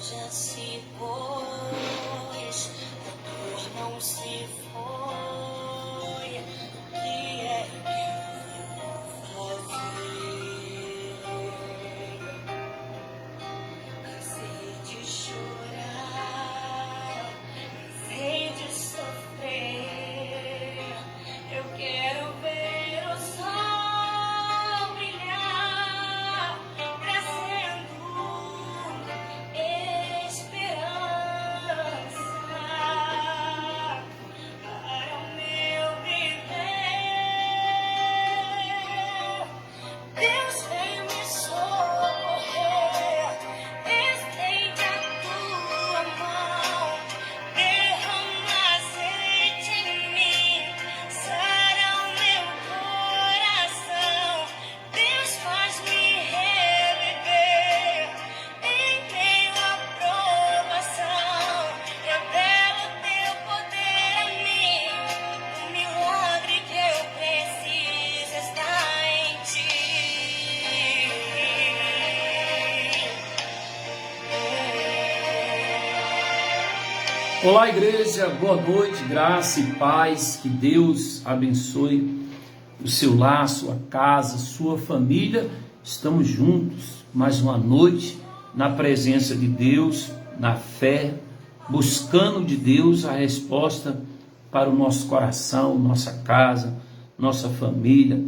já se pôs, a dor não se foi. O que é que eu vou fazer? Cansei de chorar, cansei de sofrer. Eu quero ver o sol brilhar, trazendo esperança para o meu viver. Deus vem me socorrer, estende a tua mão, derrama azeite em mim, sara o meu coração. Deus faz-me reviver em meio à provação, revela o teu poder a mim, o milagre que eu preciso está em ti. Olá, igreja, boa noite, graça e paz, que Deus abençoe o seu lar, sua casa, sua família. Estamos juntos mais uma noite na presença de Deus, na fé, buscando de Deus a resposta para o nosso coração, nossa casa, nossa família,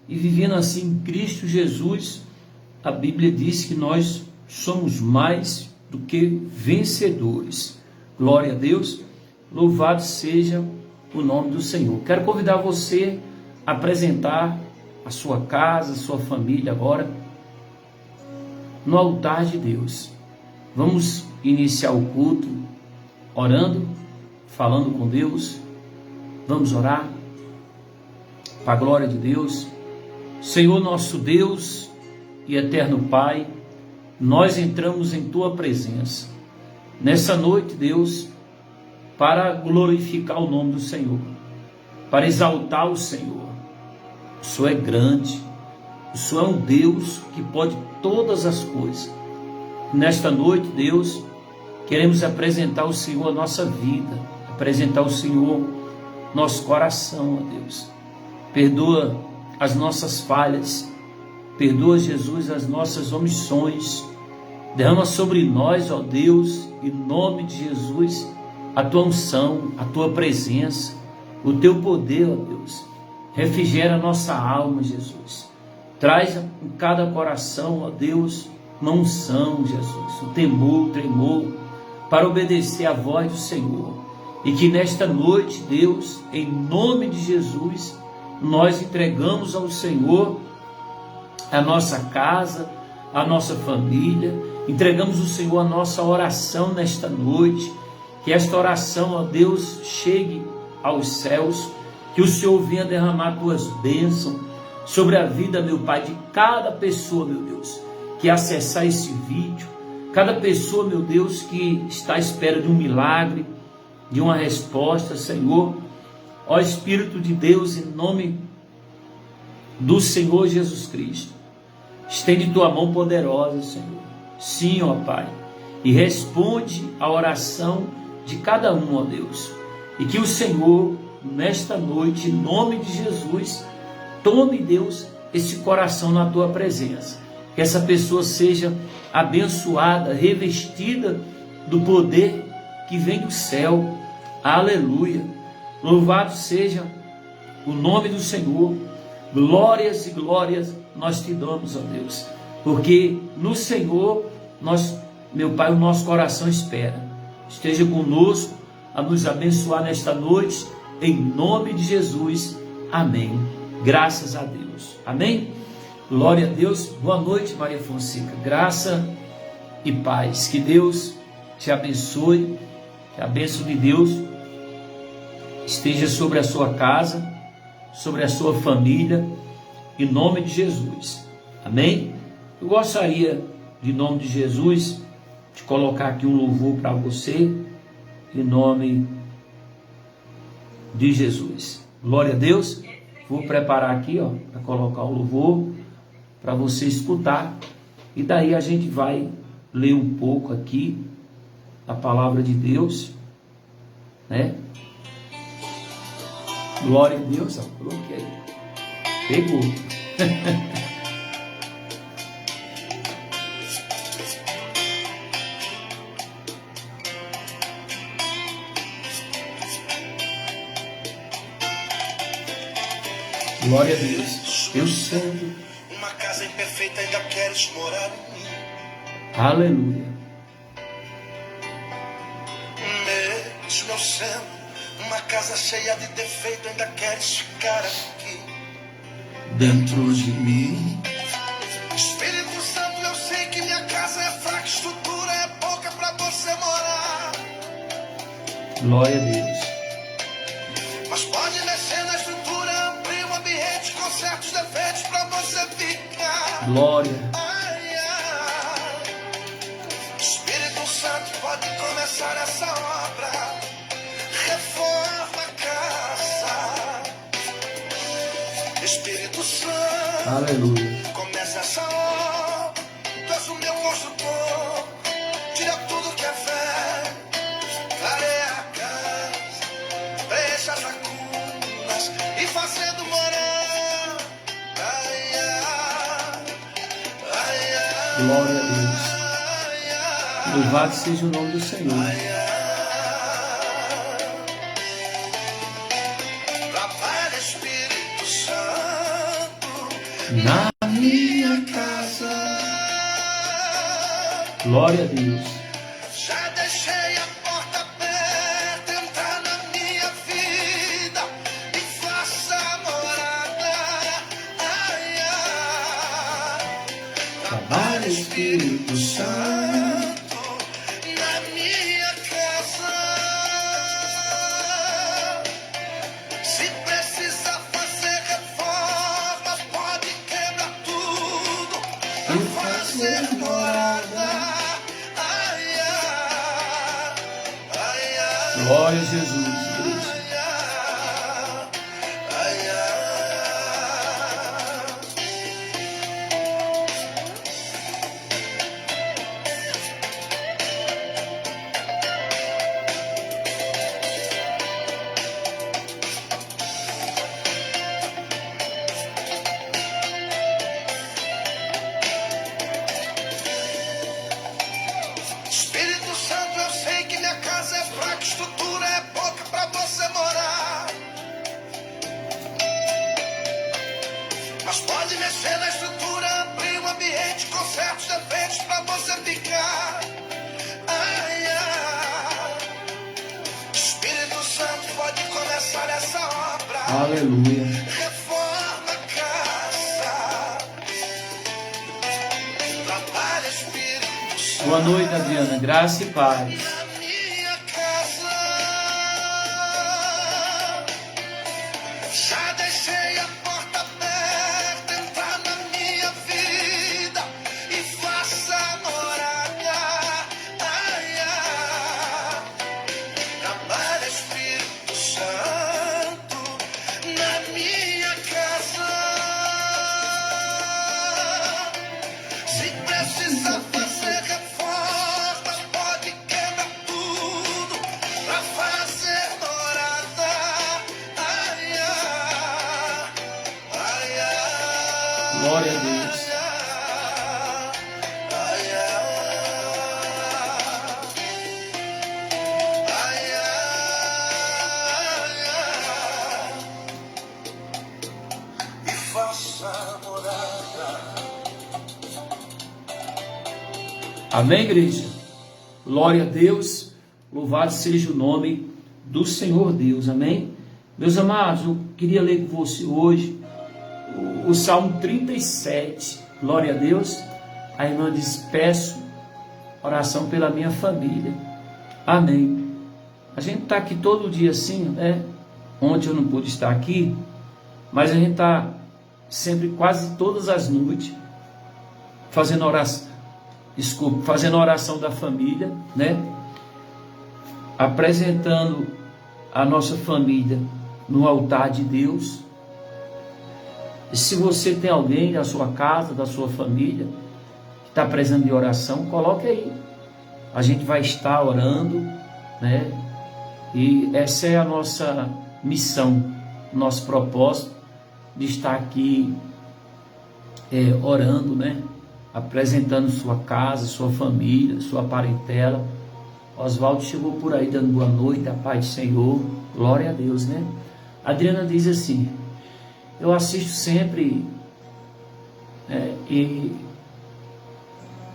e vivendo assim em Cristo Jesus. A Bíblia diz que nós somos mais do que vencedores. Glória a Deus, louvado seja o nome do Senhor. Quero convidar você a apresentar a sua casa, a sua família agora no altar de Deus. Vamos iniciar o culto orando, falando com Deus. Vamos orar para a glória de Deus. Senhor nosso Deus e eterno Pai, nós entramos em Tua presença nessa noite, Deus, para glorificar o nome do Senhor, para exaltar o Senhor. O Senhor é grande, o Senhor é um Deus que pode todas as coisas. Nesta noite, Deus, queremos apresentar ao Senhor a nossa vida, apresentar ao Senhor nosso coração, ó Deus. Perdoa as nossas falhas, perdoa, Jesus, as nossas omissões. Derrama sobre nós, ó Deus, em nome de Jesus, a Tua unção, a Tua presença, o Teu poder, ó Deus. Refrigera a nossa alma, Jesus. Traz em cada coração, ó Deus, uma unção, Jesus, o temor, o tremor, para obedecer à voz do Senhor. E que nesta noite, Deus, em nome de Jesus, nós entregamos ao Senhor a nossa casa, a nossa família. Entregamos ao Senhor a nossa oração nesta noite, que esta oração, ó Deus, chegue aos céus, que o Senhor venha derramar Tuas bênçãos sobre a vida, meu Pai, de cada pessoa, meu Deus, que acessar esse vídeo, cada pessoa, meu Deus, que está à espera de um milagre, de uma resposta, Senhor. Ó Espírito de Deus, em nome do Senhor Jesus Cristo, estende Tua mão poderosa, Senhor. Sim, ó Pai, e responde a oração de cada um, ó Deus, e que o Senhor, nesta noite, em nome de Jesus, tome, Deus, esse coração na Tua presença, que essa pessoa seja abençoada, revestida do poder que vem do céu. Aleluia, louvado seja o nome do Senhor. Glórias e glórias nós Te damos, ó Deus, porque no Senhor, meu Pai, o nosso coração espera. Esteja conosco a nos abençoar nesta noite, em nome de Jesus. Amém. Graças a Deus. Amém. Glória a Deus. Boa noite, Maria Fonseca. Graça e paz. Que Deus te abençoe. Que a bênção de Deus esteja sobre a sua casa, sobre a sua família, em nome de Jesus. Amém. Eu gostaria, em nome de Jesus, de colocar aqui um louvor para você, em nome de Jesus. Glória a Deus. Vou preparar aqui, para colocar o louvor, para você escutar. E daí a gente vai ler um pouco aqui da palavra de Deus, né? Glória a Deus, ó, coloquei aí. Pegou. Glória a Deus. Eu sendo uma casa imperfeita, ainda queres morar em mim. Aleluia. Mesmo eu sendo uma casa cheia de defeito, ainda queres ficar aqui Dentro de mim. Espírito Santo, eu sei que minha casa é fraca, estrutura é pouca pra você morar, Glória a Deus. mas pode mexer na estrutura, abrir o ambiente com certos defeitos pra você ficar. Glória. Ai, ai. Espírito Santo, pode começar essa obra, reforma a casa. Espírito Santo, Aleluia. começa essa obra, tu és o meu construtor, tira tudo que é velho, clareia a casa, preencha as lacunas e fazendo morar. Ai, ai, ai, ai, Glória a Deus. ai, ai, Louvado seja o nome do Senhor. ai. Trabalha, Espírito Santo, Na minha casa. Glória a Deus. já deixei a porta aberta, entrar na minha vida e faça morada. Ai, ai. Trabalha, Espírito Santo. Na minha casa. Se precisa fazer reforma, pode quebrar tudo pra fazer morada. Ai, ai, ai, ai. Glória a Jesus, igreja. Ai, ai. Espírito Santo, eu sei que minha casa é fraca, estrutura é pouca pra você morar, mas pode mexer na estrutura, abrir o ambiente com certos defeitos pra você ficar. Ai, ai. Espírito Santo, pode começar essa obra, Aleluia. reforma a casa, trabalha, Espírito Santo. Boa noite, Adriana. Graça e paz. Na minha casa, já deixei a porta aberta, entrar na minha vida e faça morada. Ai, ai. Trabalha, Espírito Santo, na minha casa. Se precisa fazer reforma, pode quebrar tudo pra fazer morada. Ai, ai, ai, ai. Glória a Deus. Ai, ai, ai, ai. E faça morada. Amém, igreja? Glória a Deus. Louvado seja o nome do Senhor Deus. Amém? Meus amados, eu queria ler com você hoje o Salmo 37. Glória a Deus. A irmã diz: peço oração pela minha família. Amém. A gente está aqui todo dia assim, né? Ontem eu não pude estar aqui, mas a gente está sempre, quase todas as noites, fazendo oração da família, né? Apresentando a nossa família no altar de Deus. E se você tem alguém da sua casa, da sua família, que está precisando de oração, coloque aí. a gente vai estar orando, né? E essa é a nossa missão, nosso propósito de estar aqui orando, né? Apresentando sua casa, sua família, sua parentela. Oswaldo chegou por aí dando boa noite, a paz do Senhor, glória a Deus, né? Adriana diz assim: eu assisto sempre, e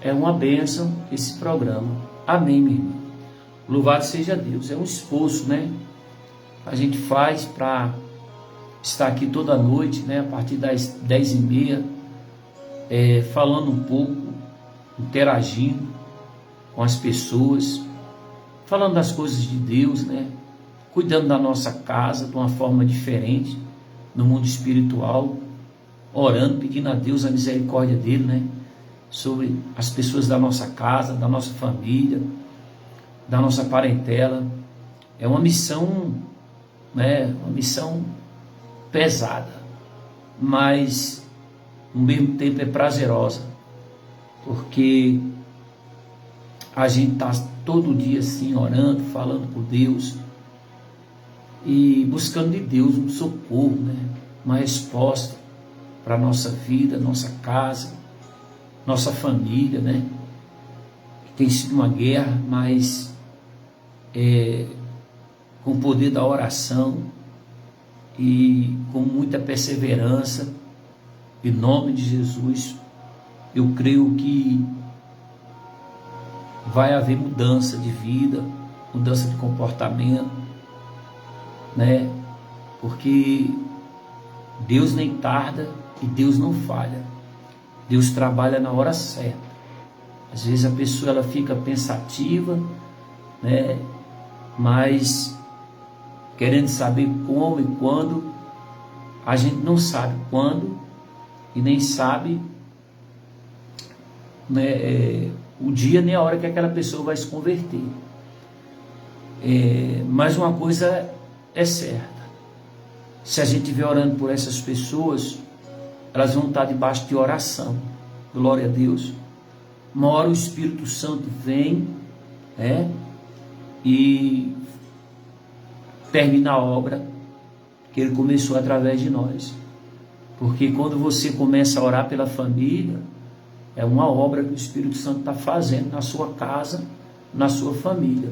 é uma bênção esse programa. Amém, minha irmã. Louvado seja Deus. É um esforço, né? A gente faz para estar aqui toda noite, né? A partir das 10h30, falando um pouco, interagindo com as pessoas, falando das coisas de Deus, né? Cuidando da nossa casa de uma forma diferente, no mundo espiritual, orando, pedindo a Deus a misericórdia dele, né? Sobre as pessoas da nossa casa, da nossa família, da nossa parentela. É uma missão, né? Uma missão pesada, mas ao mesmo tempo é prazerosa, porque a gente está todo dia assim orando, falando com Deus e buscando de Deus um socorro, né? Uma resposta para a nossa vida, nossa casa, nossa família, né? Tem sido uma guerra, mas com o poder da oração e com muita perseverança, em nome de Jesus, eu creio que vai haver mudança de vida, mudança de comportamento, né? Porque Deus nem tarda e Deus não falha. Deus trabalha na hora certa. Às vezes a pessoa ela fica pensativa, né? Mas querendo saber como e quando, a gente não sabe quando e nem sabe, né, o dia nem a hora que aquela pessoa vai se converter. Mas uma coisa é certa: se a gente estiver orando por essas pessoas, elas vão estar debaixo de oração. Glória a Deus. Uma hora o Espírito Santo vem, e termina a obra que Ele começou através de nós. Porque quando você começa a orar pela família, é uma obra que o Espírito Santo está fazendo na sua casa, na sua família.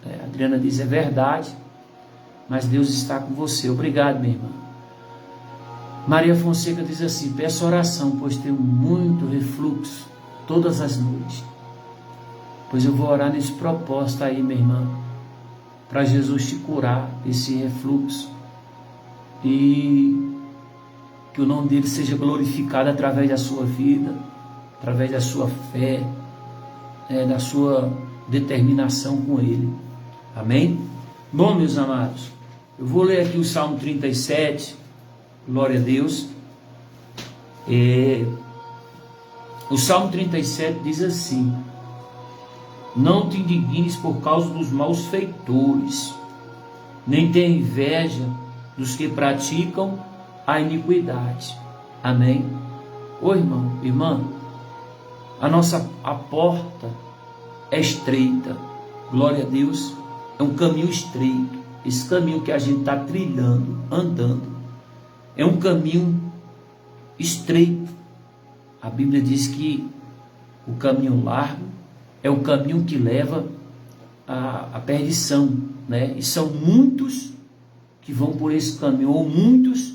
A Adriana diz: é verdade, mas Deus está com você. Obrigado, minha irmã. Maria Fonseca diz assim: peço oração, pois tenho muito refluxo todas as noites. Pois eu vou orar nesse propósito aí, minha irmã, para Jesus te curar esse refluxo e que o nome dele seja glorificado através da sua vida, através da sua fé, da sua determinação com ele. Amém? Bom, meus amados, eu vou ler aqui o Salmo 37, glória a Deus. O Salmo 37 diz assim: não te indignes por causa dos maus feitores, nem tenha inveja dos que praticam a iniquidade. Amém? Ô irmão, irmã, a porta é estreita, glória a Deus, é um caminho estreito. Esse caminho que a gente está trilhando, andando, é um caminho estreito. A Bíblia diz que o caminho largo é o caminho que leva à perdição, né? E são muitos que vão por esse caminho, ou muitos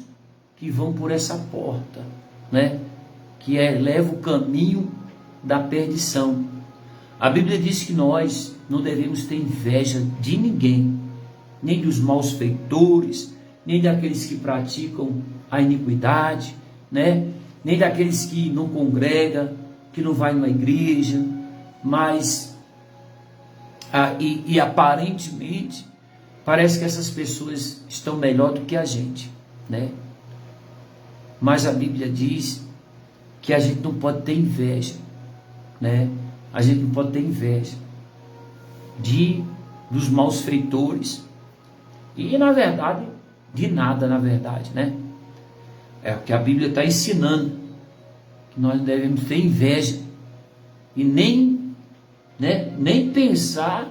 que vão por essa porta, né? Que leva o caminho da perdição. A Bíblia diz que nós não devemos ter inveja de ninguém, nem dos maus feitores, nem daqueles que praticam a iniquidade, né? Nem daqueles que não congregam, que não vai numa igreja, mas aparentemente parece que essas pessoas estão melhor do que a gente, né? Mas a Bíblia diz que a gente não pode ter inveja, né? A gente não pode ter inveja dos maus feitores e, na verdade, de nada, na verdade, né? É o que a Bíblia está ensinando, que nós não devemos ter inveja e nem né, nem pensar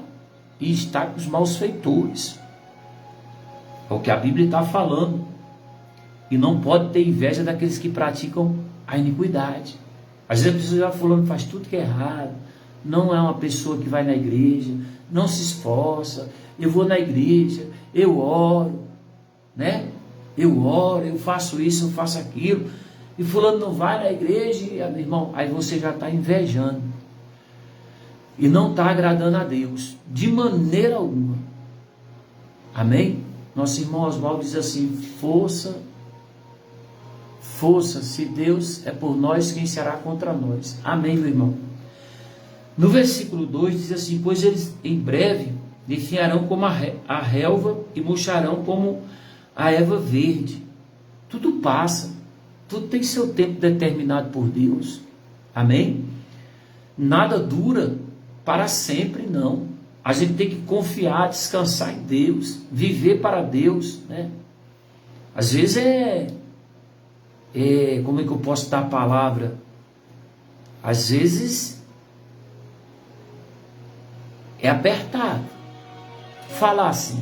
em estar com os maus feitores. É o que a Bíblia está falando. E não pode ter inveja daqueles que praticam a iniquidade. Às vezes a pessoa já falando faz tudo que é errado, não é uma pessoa que vai na igreja, não se esforça. Eu vou na igreja, eu oro, né? Eu oro, eu faço isso, eu faço aquilo. E fulano não vai na igreja, e, meu irmão, aí você já está invejando. E não está agradando a Deus, de maneira alguma. Amém? Nosso irmão Oswaldo diz assim: força, se Deus é por nós, quem será contra nós? Amém, meu irmão? No versículo 2 diz assim: pois eles em breve definharão como a relva e murcharão como a erva verde. Tudo passa, tudo tem seu tempo determinado por Deus. Amém? Nada dura para sempre, não. A gente tem que confiar, descansar em Deus, viver para Deus, né? Às vezes como é que eu posso dar a palavra? Às vezes é apertado falar assim.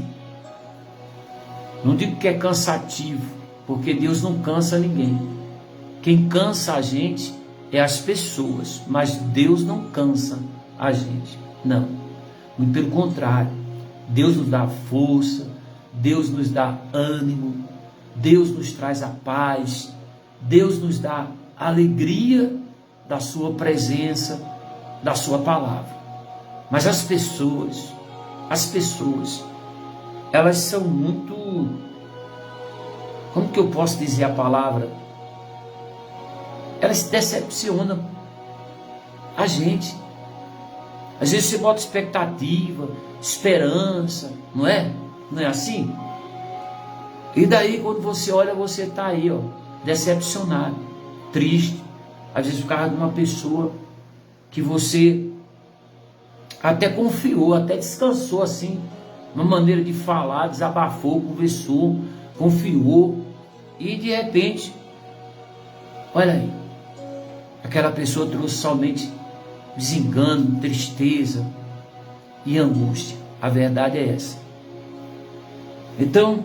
Não digo que é cansativo, porque Deus não cansa ninguém. Quem cansa a gente é as pessoas, mas Deus não cansa a gente, não. Muito pelo contrário, Deus nos dá força, Deus nos dá ânimo, Deus nos traz a paz, Deus nos dá a alegria da sua presença, da sua palavra. Mas as pessoas, elas são muito, como que eu posso dizer a palavra? Elas decepcionam a gente. Às vezes você bota expectativa, esperança, não é? Não é assim? E daí quando você olha, você está aí, ó, decepcionado, triste, às vezes por causa de uma pessoa que você até confiou, até descansou assim, uma maneira de falar, desabafou, conversou, confiou, e de repente, olha aí, aquela pessoa trouxe somente desengano, tristeza e angústia. A verdade é essa. Então,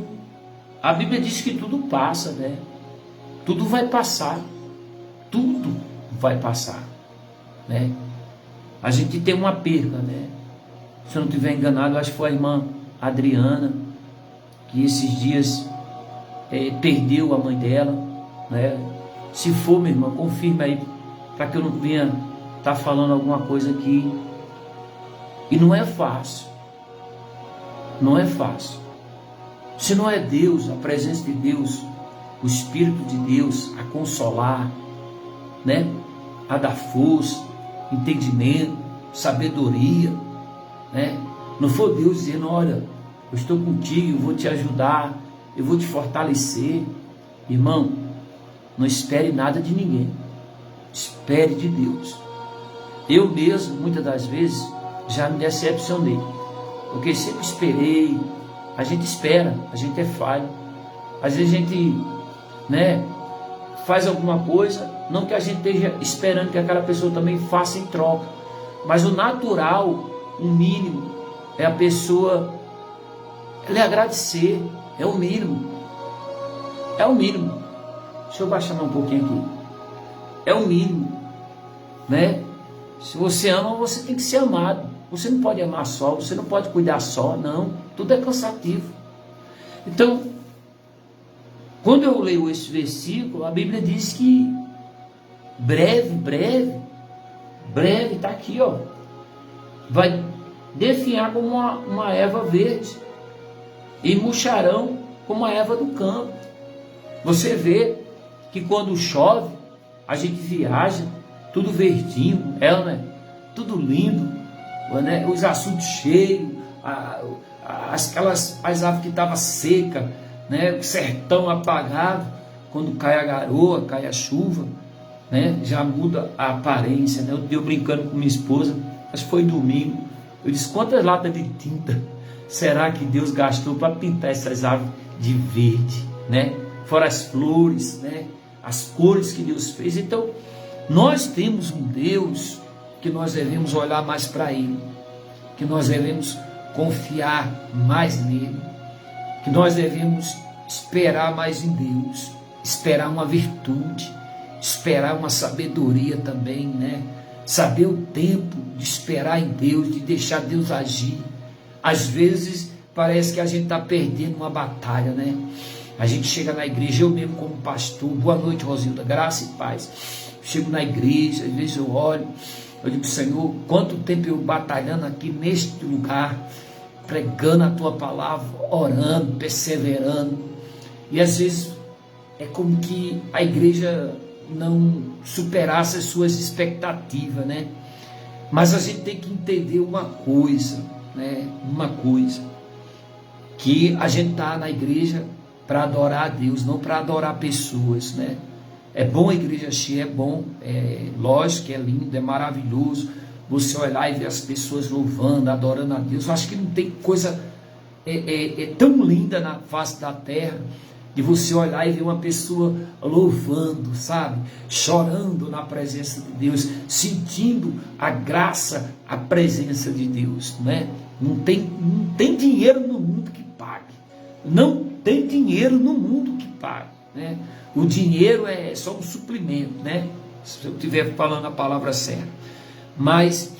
a Bíblia diz que tudo passa, né? Tudo vai passar. Tudo vai passar, né? A gente tem uma perda, né? Se eu não estiver enganado, acho que foi a irmã Adriana, que esses dias perdeu a mãe dela, né? Se for, meu irmão, confirma aí, para que eu não venha estar falando alguma coisa aqui. E não é fácil. Não é fácil. Se não é Deus, a presença de Deus, o Espírito de Deus a consolar, né? A dar força, entendimento, sabedoria, né? Não for Deus dizendo: olha, eu estou contigo, eu vou te ajudar, eu vou te fortalecer. Irmão, não espere nada de ninguém. Espere de Deus. Eu mesmo, muitas das vezes, já me decepcionei, porque sempre esperei. A gente espera, a gente é falho. Às vezes a gente, né, faz alguma coisa, não que a gente esteja esperando que aquela pessoa também faça em troca, mas o natural, o mínimo, é a pessoa lhe agradecer. É o mínimo. É o mínimo. Deixa eu baixar um pouquinho aqui. É o mínimo, né? Se você ama, você tem que ser amado. Você não pode amar só, você não pode cuidar só, não. Tudo é cansativo. Então, quando eu leio esse versículo, a Bíblia diz que breve, está aqui, ó, vai definhar como uma erva verde e murcharão como a erva do campo. Você vê que quando chove, a gente viaja, tudo verdinho, né? Tudo lindo, né? Os assuntos cheios, as árvores que estavam secas, né? O sertão apagado, quando cai a garoa, cai a chuva, né? Já muda a aparência, né? Eu brincando com minha esposa, acho que foi domingo, eu disse: quantas latas de tinta será que Deus gastou para pintar essas árvores de verde, né? Fora as flores, né? As cores que Deus fez. Então, nós temos um Deus que nós devemos olhar mais para Ele, que nós devemos confiar mais nele, que nós devemos esperar mais em Deus, esperar uma virtude, esperar uma sabedoria também, né? Saber o tempo de esperar em Deus, de deixar Deus agir. Às vezes parece que a gente está perdendo uma batalha, né? A gente chega na igreja, eu mesmo como pastor, boa noite Rosilda, graça e paz. Chego na igreja, às vezes eu olho, eu digo, Senhor, quanto tempo eu batalhando aqui neste lugar, pregando a Tua palavra, orando, perseverando, e às vezes é como que a igreja não superasse as suas expectativas, né? Mas a gente tem que entender uma coisa, né? Uma coisa, que a gente está na igreja para adorar a Deus, não para adorar pessoas, né? É bom a igreja cheia, é bom, é lógico que é lindo, é maravilhoso você olhar e ver as pessoas louvando, adorando a Deus. Eu acho que não tem coisa tão linda na face da terra de você olhar e ver uma pessoa louvando, sabe? Chorando na presença de Deus, sentindo a graça, a presença de Deus, né? Não tem dinheiro no mundo que pague. Não tem dinheiro no mundo que pague, né? O dinheiro é só um suplemento, né? Se eu estiver falando a palavra certa. Mas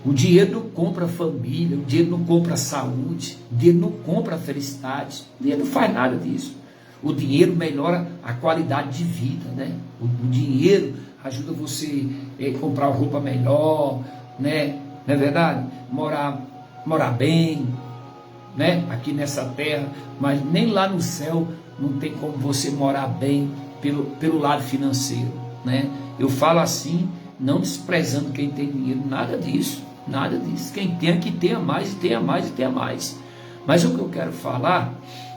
o dinheiro não compra família, o dinheiro não compra saúde, o dinheiro não compra felicidade, o dinheiro não faz nada disso. O dinheiro melhora a qualidade de vida, né? O dinheiro ajuda você a comprar roupa melhor, né? Não é verdade? Morar bem, né? Aqui nessa terra, mas nem lá no céu não tem como você morar bem pelo lado financeiro, né? Eu falo assim, não desprezando quem tem dinheiro, nada disso. Nada disso. Quem tem, que tenha mais, e tenha mais, e tenha mais. Mas o que eu quero falar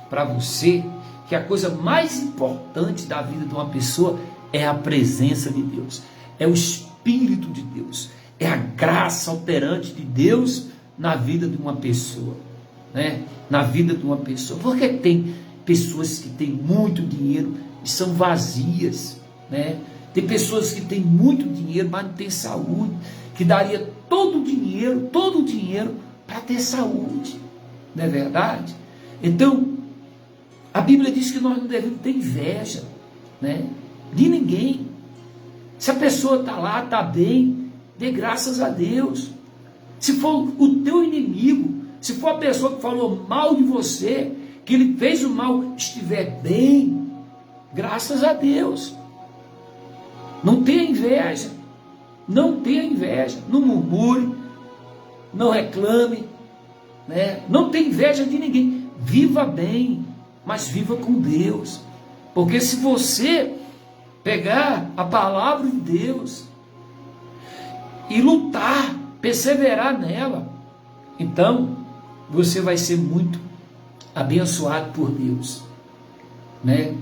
para você, que a coisa mais importante da vida de uma pessoa é a presença de Deus, é o Espírito de Deus, é a graça operante de Deus na vida de uma pessoa, né? Na vida de uma pessoa. Porque tem pessoas que têm muito dinheiro e são vazias, né? Tem pessoas que têm muito dinheiro, mas não têm saúde, que daria todo o dinheiro para ter saúde, não é verdade? Então, a Bíblia diz que nós não devemos ter inveja, né, de ninguém. Se a pessoa está lá, está bem, dê graças a Deus. Se for o teu inimigo, se for a pessoa que falou mal de você, que ele fez o mal, estiver bem, graças a Deus. Não tenha inveja. Não tenha inveja, não murmure, não reclame, né? Não tenha inveja de ninguém. Viva bem, mas viva com Deus. Porque se você pegar a palavra de Deus e lutar, perseverar nela, então você vai ser muito abençoado por Deus, né?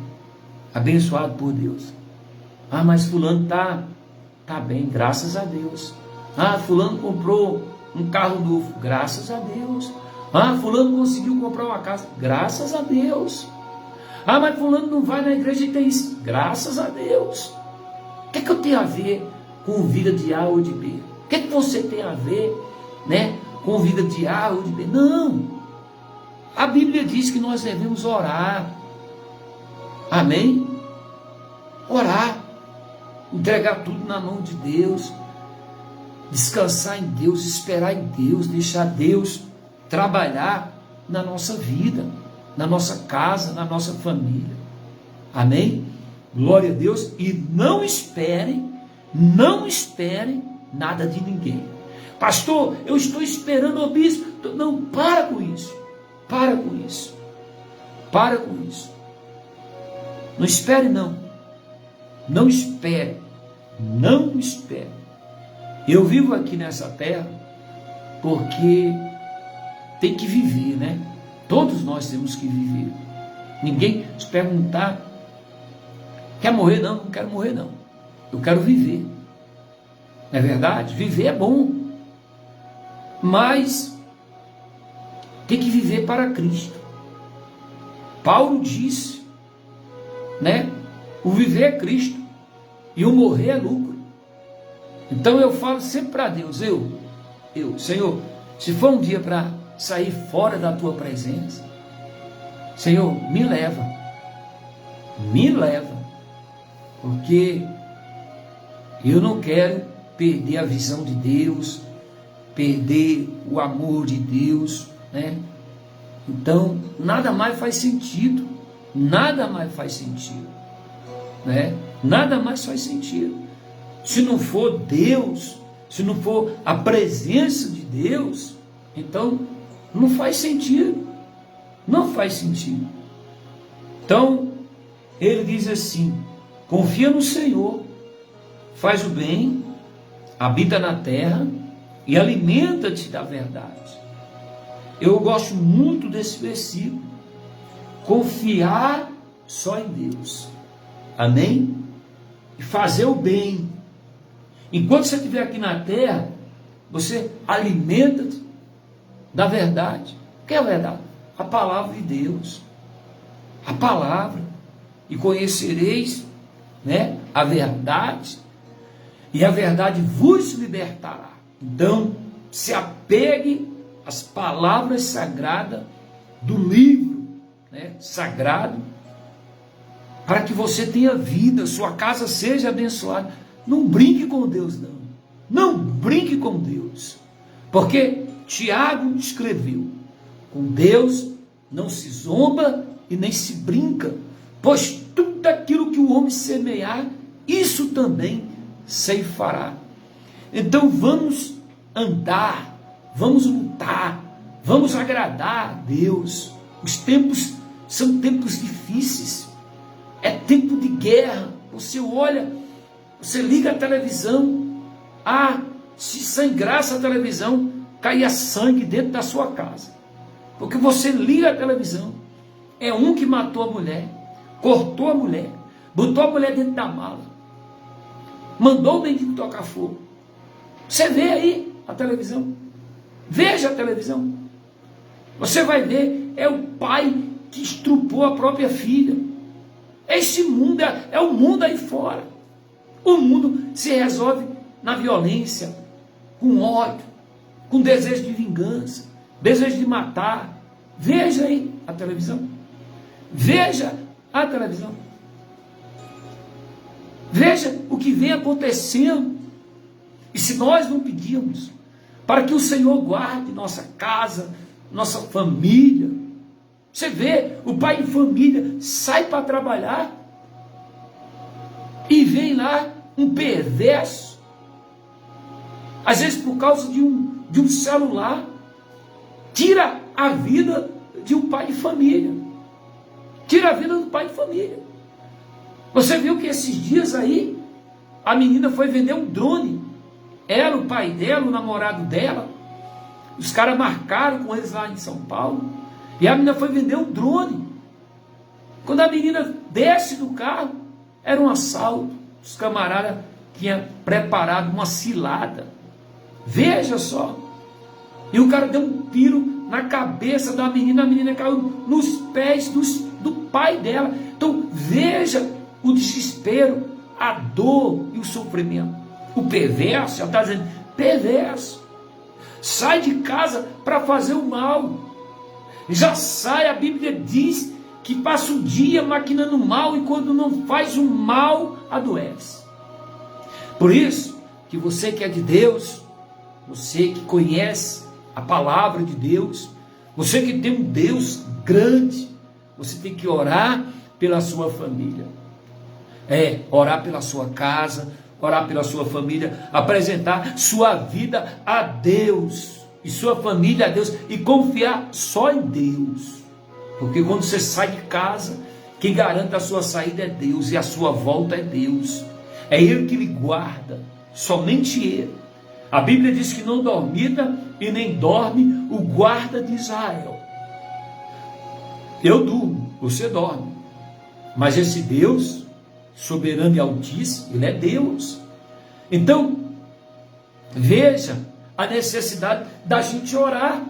Abençoado por Deus. Ah, mas fulano tá bem, graças a Deus. Ah, fulano comprou um carro novo, graças a Deus. Ah, fulano conseguiu comprar uma casa, graças a Deus. Ah, mas fulano não vai na igreja e tem isso, graças a Deus. O que eu tenho a ver com vida de A ou de B? O que você tem a ver, né, com vida de A ou de B? Não. A Bíblia diz que nós devemos orar. Amém? Orar. Entregar tudo na mão de Deus, descansar em Deus, esperar em Deus, deixar Deus trabalhar na nossa vida, na nossa casa, na nossa família. Amém? Glória a Deus. E não esperem nada de ninguém. Pastor, eu estou esperando o bispo. Não, para com isso. Para com isso. Para com isso. Não espere não. Não espere. Não espere. Eu vivo aqui nessa terra porque tem que viver, né? Todos nós temos que viver. Ninguém se perguntar, quer morrer? Não, não quero morrer não. Eu quero viver. Não é verdade? Viver é bom. Mas tem que viver para Cristo. Paulo disse, né? O viver é Cristo e o morrer é lucro. Então eu falo sempre para Deus, Senhor, se for um dia para sair fora da tua presença, Senhor, me leva, porque eu não quero perder a visão de Deus, perder o amor de Deus, né? Então, nada mais faz sentido, né? Nada mais faz sentido. Se não for Deus, se não for a presença de Deus, então não faz sentido. Então, ele diz assim: confia no Senhor, faz o bem, habita na terra e alimenta-te da verdade. Eu gosto muito desse versículo. Confiar só em Deus. Amém? E fazer o bem. Enquanto você estiver aqui na terra, você alimenta-te da verdade. O que é a verdade? A palavra de Deus. A palavra. E conhecereis, né, a verdade, e a verdade vos libertará. Então, se apegue às palavras sagradas do livro, né, sagrado, para que você tenha vida, sua casa seja abençoada. Não brinque com Deus, não. Não brinque com Deus. Porque Tiago escreveu: com Deus não se zomba e nem se brinca, pois tudo aquilo que o homem semear, isso também ceifará. Então vamos andar, vamos lutar, vamos agradar a Deus. Os tempos são tempos difíceis, é tempo de guerra. Você olha, você liga a televisão, se sangrasse a televisão, caía sangue dentro da sua casa, porque você liga a televisão, é um que matou a mulher, cortou a mulher, botou a mulher dentro da mala, mandou o mendigo tocar fogo. Você vê aí a televisão, veja a televisão, você vai ver, é o pai que estrupou a própria filha. Esse mundo é o mundo aí fora. O mundo se resolve na violência, com ódio, com desejo de vingança, desejo de matar. Veja aí a televisão. Veja a televisão. Veja o que vem acontecendo. E se nós não pedirmos para que o Senhor guarde nossa casa, nossa família, você vê, o pai de família sai para trabalhar e vem lá um perverso, às vezes por causa de um celular, tira a vida de um pai de família. Tira a vida do pai de família. Você viu que esses dias aí, a menina foi vender um drone. Ela, o pai dela, o namorado dela, os caras marcaram com eles lá em São Paulo, e a menina foi vender um drone. Quando a menina desce do carro, era um assalto. Os camaradas tinham preparado uma cilada. Veja só. E o cara deu um tiro na cabeça da menina, a menina caiu nos pés do pai dela. Então veja o desespero, a dor e o sofrimento. O perverso, já está dizendo, perverso, sai de casa para fazer o mal. Já sai, a Bíblia diz que passa o dia maquinando mal, e quando não faz o mal, adoece. Por isso, que você que é de Deus, você que conhece a palavra de Deus, você que tem um Deus grande, você tem que orar pela sua família. Orar pela sua casa, orar pela sua família, apresentar sua vida a Deus, e sua família a Deus, e confiar só em Deus. Porque quando você sai de casa, quem garante a sua saída é Deus, e a sua volta é Deus. É Ele que lhe guarda, somente Ele. A Bíblia diz que não dormita e nem dorme o guarda de Israel. Eu durmo, você dorme. Mas esse Deus, soberano e altíssimo, Ele é Deus. Então, veja a necessidade da gente orar.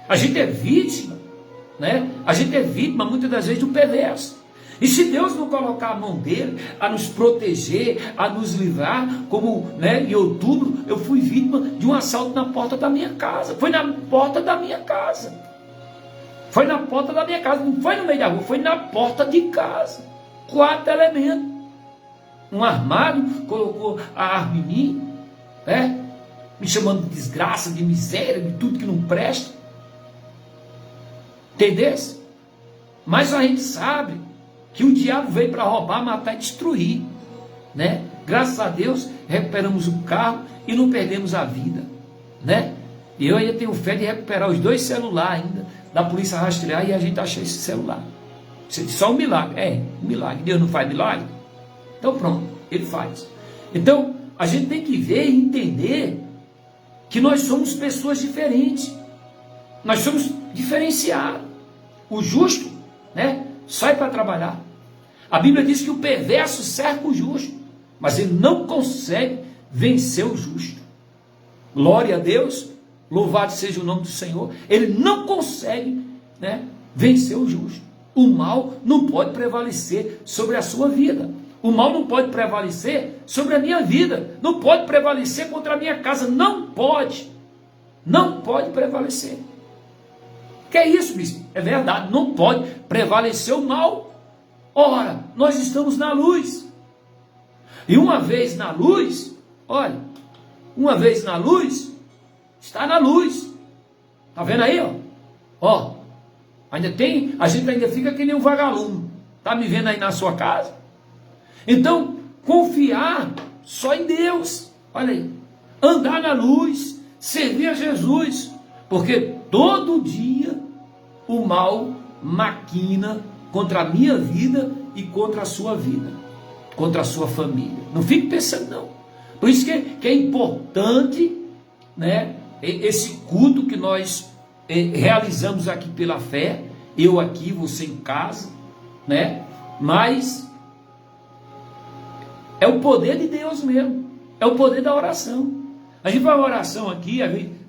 A gente é vítima, né? A gente é vítima muitas das vezes do perverso. E se Deus não colocar a mão dele a nos proteger, a nos livrar, como em outubro eu fui vítima de um assalto na porta da minha casa. Foi na porta da minha casa. Foi na porta da minha casa, não foi no meio da rua, foi na porta de casa. 4 elementos. Um armário colocou a arma em mim, me chamando de desgraça, de miséria, de tudo que não presta. Entendeu? Mas a gente sabe que o diabo veio para roubar, matar e destruir, Graças a Deus recuperamos o carro e não perdemos a vida, E eu ainda tenho fé de recuperar os 2 celulares ainda da polícia rastrear e a gente achou esse celular. Só um milagre, um milagre. Deus não faz milagre? Então pronto, ele faz. Então a gente tem que ver e entender que nós somos pessoas diferentes. Nós somos diferenciados. O justo, sai para trabalhar. A Bíblia diz que o perverso cerca o justo, mas ele não consegue vencer o justo. Glória a Deus, louvado seja o nome do Senhor. Ele não consegue vencer o justo. O mal não pode prevalecer sobre a sua vida. O mal não pode prevalecer sobre a minha vida. Não pode prevalecer contra a minha casa. Não pode. Não pode prevalecer. Que é isso, bispo? É verdade, não pode prevalecer o mal. Ora, nós estamos na luz. E uma vez na luz, olha, uma vez na luz, está na luz. Está vendo aí, ó? Ainda tem, a gente ainda fica que nem um vagalume. Está me vendo aí na sua casa? Então, confiar só em Deus. Olha aí. Andar na luz, servir a Jesus. Porque todo dia o mal maquina contra a minha vida e contra a sua vida, contra a sua família. Não fique pensando, não. Por isso que é importante, esse culto que nós realizamos aqui pela fé, eu aqui, você em casa, mas é o poder de Deus mesmo, é o poder da oração. A gente faz uma oração aqui,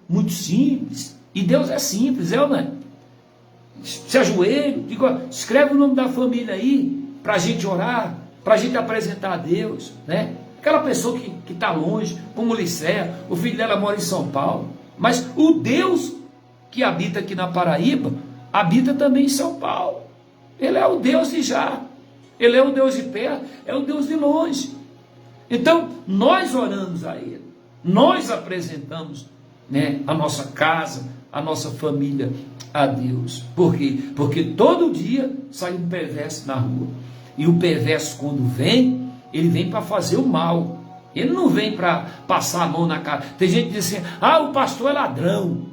muito simples, e Deus é simples, se ajoelha, escreve o nome da família aí, para a gente orar, para a gente apresentar a Deus, aquela pessoa que está longe, como Licéia, o filho dela mora em São Paulo, mas o Deus que habita aqui na Paraíba, habita também em São Paulo. Ele é o Deus de já, ele é o Deus de perto, é o Deus de longe. Então, nós oramos a Ele, nós apresentamos a nossa casa, a nossa família a Deus. Por quê? Porque todo dia sai um perverso na rua. E o perverso, quando vem, ele vem para fazer o mal. Ele não vem para passar a mão na cara. Tem gente que diz assim, o pastor é ladrão,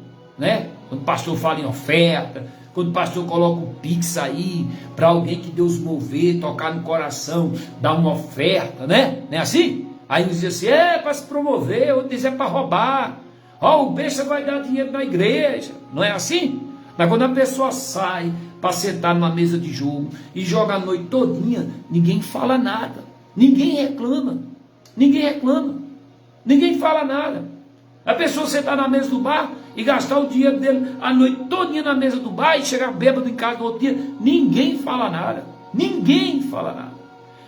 Quando o pastor fala em oferta, quando o pastor coloca um pix aí, para alguém que Deus mover, tocar no coração, dar uma oferta, Não é assim? Aí uns dizem assim, é para se promover, outros dizem é para roubar. O besta vai dar dinheiro na igreja. Não é assim? Mas quando a pessoa sai para sentar numa mesa de jogo e joga a noite todinha, ninguém fala nada. Ninguém reclama. Ninguém reclama. Ninguém fala nada. A pessoa sentar na mesa do bar e gastar o dinheiro dele a noite todinha na mesa do bar e chegar bêbado em casa no outro dia, ninguém fala nada. Ninguém fala nada.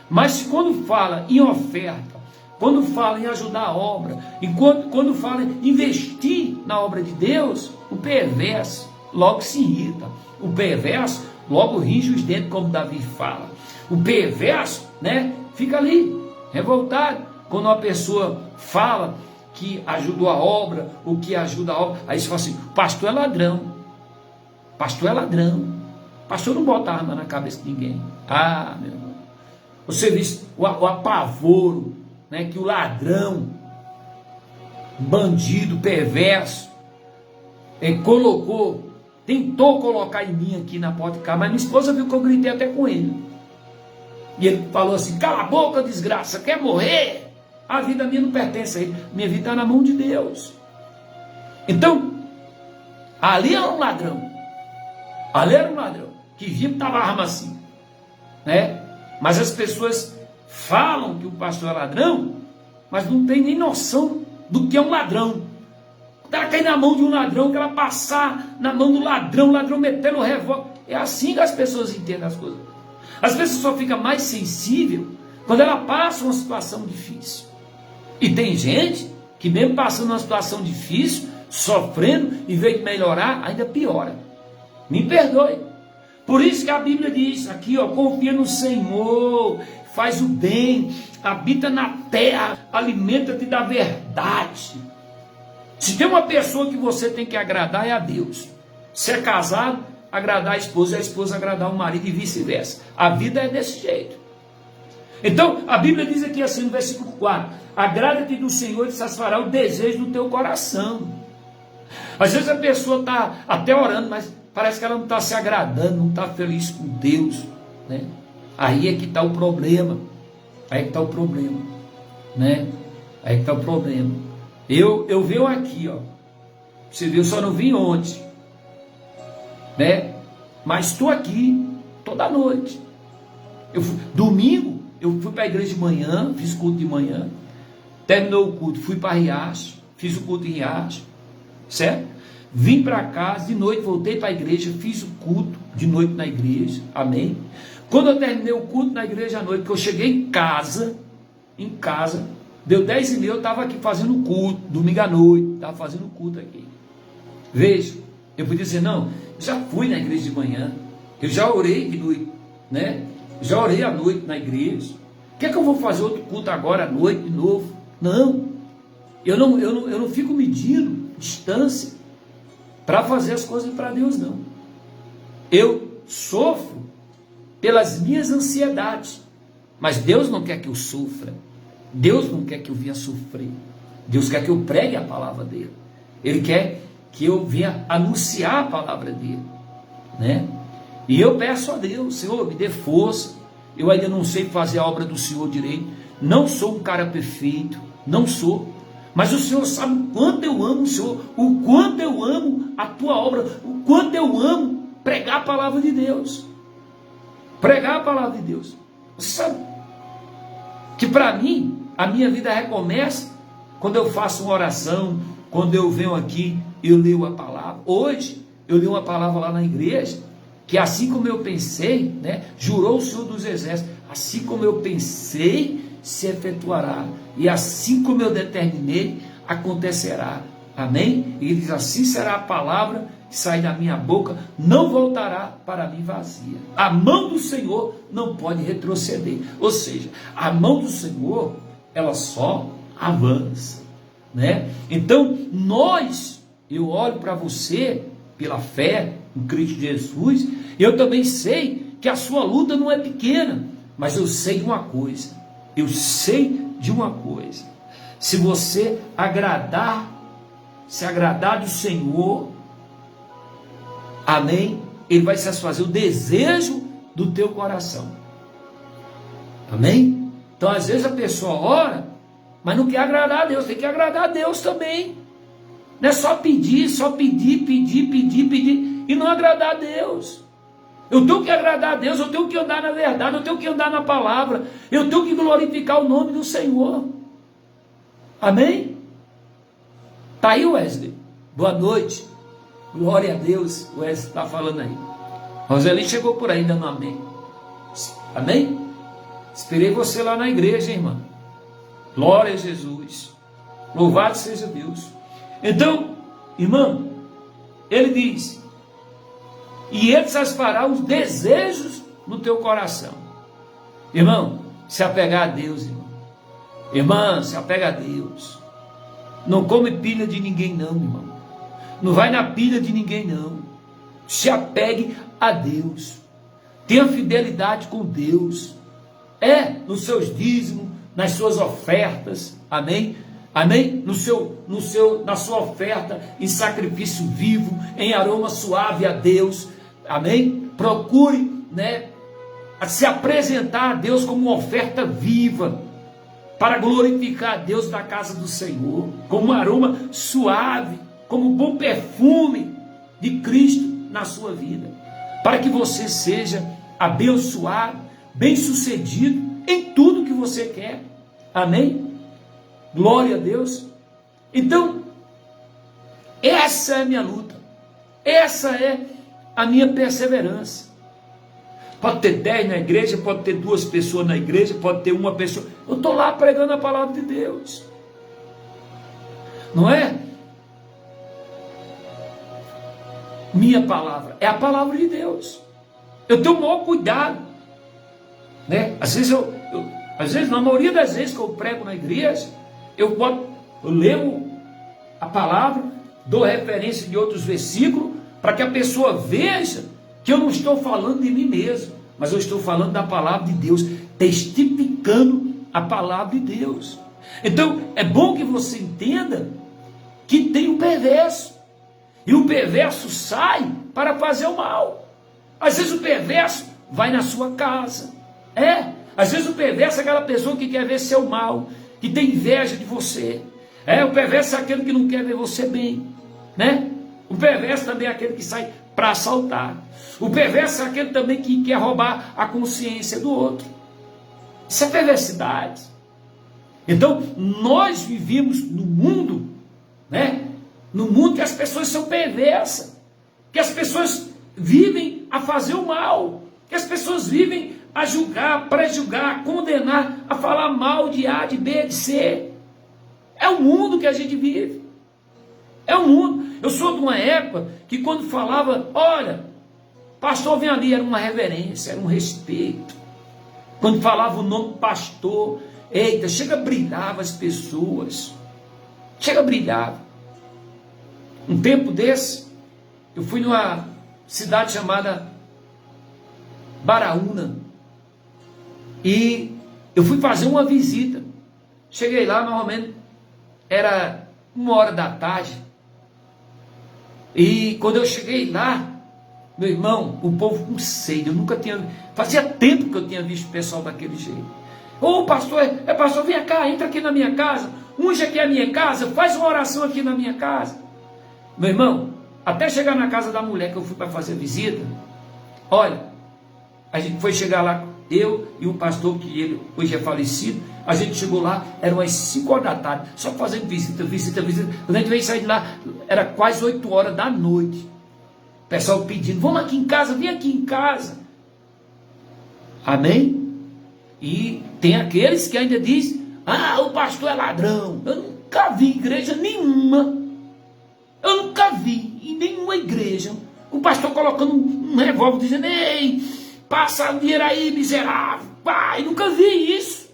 Mas quando fala em oferta, quando fala em ajudar a obra, e quando fala em investir na obra de Deus, o perverso logo se irrita. O perverso logo ringe os dentes, como Davi fala. O perverso, fica ali, revoltado. Quando uma pessoa fala que ajudou a obra, ou que ajuda a obra, aí você fala assim, pastor é ladrão. Pastor é ladrão. Pastor não bota arma na cabeça de ninguém. Meu irmão. Você vê o apavoro, que o ladrão, bandido, perverso, tentou colocar em mim aqui na porta de casa, mas minha esposa viu que eu gritei até com ele. E ele falou assim, cala a boca, desgraça, quer morrer? A vida minha não pertence a ele, minha vida está na mão de Deus. Então, ali era um ladrão, que via que estava a arma assim, mas as pessoas falam que o pastor é ladrão, mas não tem nem noção do que é um ladrão. Quando ela cair na mão de um ladrão, que ela passar na mão do ladrão, o ladrão metendo o revólver. É assim que as pessoas entendem as coisas. Às vezes só fica mais sensível quando ela passa uma situação difícil. E tem gente que mesmo passando uma situação difícil, sofrendo, em vez de melhorar, ainda piora. Me perdoe. Por isso que a Bíblia diz aqui, ó, confia no Senhor, faz o bem, habita na terra, alimenta-te da verdade. Se tem uma pessoa que você tem que agradar, é a Deus. Se é casado, agradar a esposa agradar o marido e vice-versa. A vida é desse jeito. Então, a Bíblia diz aqui assim no versículo 4, agrada-te do Senhor e satisfará o desejo do teu coração. Às vezes a pessoa está até orando, mas parece que ela não está se agradando, não está feliz com Deus, né? Aí é que está o problema. Aí é que está o problema, né? Aí é que está o problema. Eu venho aqui, ó. Você viu, eu só não vim ontem, né? Mas estou aqui toda noite. Domingo eu fui para a igreja de manhã, fiz culto de manhã. Terminou o culto, fui para Riacho, fiz o culto em Riacho, certo? Vim para casa, de noite voltei para a igreja, fiz o culto de noite na igreja, amém? Quando eu terminei o culto na igreja à noite, que eu cheguei em casa, deu 10h30, eu estava aqui fazendo o culto, domingo à noite, estava fazendo o culto aqui. Veja, eu podia dizer, não, eu já fui na igreja de manhã, eu já orei de noite, né? Já orei à noite na igreja. O que é que eu vou fazer outro culto agora à noite de novo? Não, eu não fico medindo distância para fazer as coisas para Deus, não. Eu sofro pelas minhas ansiedades, mas Deus não quer que eu sofra. Deus não quer que eu venha sofrer. Deus quer que eu pregue a palavra dele. Ele quer que eu venha anunciar a palavra dele, né? E eu peço a Deus, Senhor, me dê força. Eu ainda não sei fazer a obra do Senhor direito. Não sou um cara perfeito, não sou. Mas o Senhor sabe o quanto eu amo o Senhor, o quanto eu amo a tua obra, o quanto eu amo pregar a palavra de Deus. Pregar a palavra de Deus. Você sabe que para mim, a minha vida recomeça quando eu faço uma oração, quando eu venho aqui, eu leio a palavra. Hoje, eu li uma palavra lá na igreja, que assim como eu pensei, né, jurou o Senhor dos Exércitos, assim como eu pensei, se efetuará, e assim como eu determinei, acontecerá. Amém? E ele diz, assim será a palavra que sai da minha boca, não voltará para mim vazia. A mão do Senhor não pode retroceder. Ou seja, a mão do Senhor, ela só avança, né? Então, eu olho para você pela fé em Cristo Jesus, eu também sei que a sua luta não é pequena, mas eu sei de uma coisa, se você se agradar do Senhor, amém, Ele vai satisfazer o desejo do teu coração, amém? Então às vezes a pessoa ora, mas não quer agradar a Deus, tem que agradar a Deus também, não é só pedir, pedir, e não agradar a Deus. Eu tenho que agradar a Deus, eu tenho que andar na verdade, eu tenho que andar na palavra, eu tenho que glorificar o nome do Senhor. Amém? Está aí, Wesley? Boa noite. Glória a Deus. O Wesley está falando aí. Roseli chegou por aí dando amém. Amém? Esperei você lá na igreja, irmã. Glória a Jesus. Louvado seja Deus. Então, irmão, ele diz, e ele satisfará os desejos no teu coração. Irmão, se apegar a Deus, irmão. Irmã, se apega a Deus. Não come pilha de ninguém não, irmão. Não vai na pilha de ninguém não. Se apegue a Deus. Tenha fidelidade com Deus. Nos seus dízimos, nas suas ofertas. Amém? Amém? Na sua oferta em sacrifício vivo, em aroma suave a Deus. Amém? Procure, se apresentar a Deus como uma oferta viva, para glorificar a Deus na casa do Senhor, como um aroma suave, como um bom perfume de Cristo na sua vida, para que você seja abençoado, bem-sucedido em tudo que você quer. Amém? Glória a Deus. Então, essa é a minha luta, essa é a minha perseverança. Pode ter 10 na igreja, pode ter 2 pessoas na igreja, pode ter 1 pessoa. Eu estou lá pregando a palavra de Deus. Não é? Minha palavra é a palavra de Deus. Eu tenho o maior cuidado, né? Às vezes, na maioria das vezes que eu prego na igreja, eu leio a palavra, dou referência de outros versículos, para que a pessoa veja que eu não estou falando de mim mesmo, mas eu estou falando da palavra de Deus, testificando a palavra de Deus. Então, é bom que você entenda que tem o perverso, e o perverso sai para fazer o mal. Às vezes o perverso vai na sua casa, às vezes o perverso é aquela pessoa que quer ver seu mal, que tem inveja de você, o perverso é aquele que não quer ver você bem, né? O perverso também é aquele que sai para assaltar, o perverso é aquele também que quer roubar a consciência do outro. Isso é perversidade. Então nós vivemos no mundo, né? No mundo que as pessoas são perversas, que as pessoas vivem a fazer o mal, que as pessoas vivem a julgar, a pré-julgar, a condenar, a falar mal de A, de B, de C. É o mundo que a gente vive. É o mundo. Eu sou de uma época que quando falava, olha, pastor vem ali, era uma reverência, era um respeito. Quando falava o nome pastor, eita, chega brilhava as pessoas. Chega brilhava. Um tempo desse, eu fui numa cidade chamada Baraúna, e eu fui fazer uma visita. Cheguei lá, mais ou menos, era 1h da tarde, e quando eu cheguei lá, meu irmão, o povo com sede, eu nunca tinha, fazia tempo que eu tinha visto o pessoal daquele jeito. Ô pastor, pastor, vem cá, entra aqui na minha casa, unge aqui a minha casa, faz uma oração aqui na minha casa. Meu irmão, até chegar na casa da mulher que eu fui para fazer visita, olha, a gente foi chegar lá, eu e o pastor, que ele hoje é falecido, a gente chegou lá, eram umas 5h da tarde, só fazendo visita. Quando a gente veio sair de lá, era quase 8h da noite. O pessoal pedindo, vamos aqui em casa, vem aqui em casa. Amém? E tem aqueles que ainda dizem, o pastor é ladrão. Eu nunca vi igreja nenhuma. Eu nunca vi em nenhuma igreja o pastor colocando um revólver dizendo, ei, passa o dinheiro aí, miserável. Pai, nunca vi isso.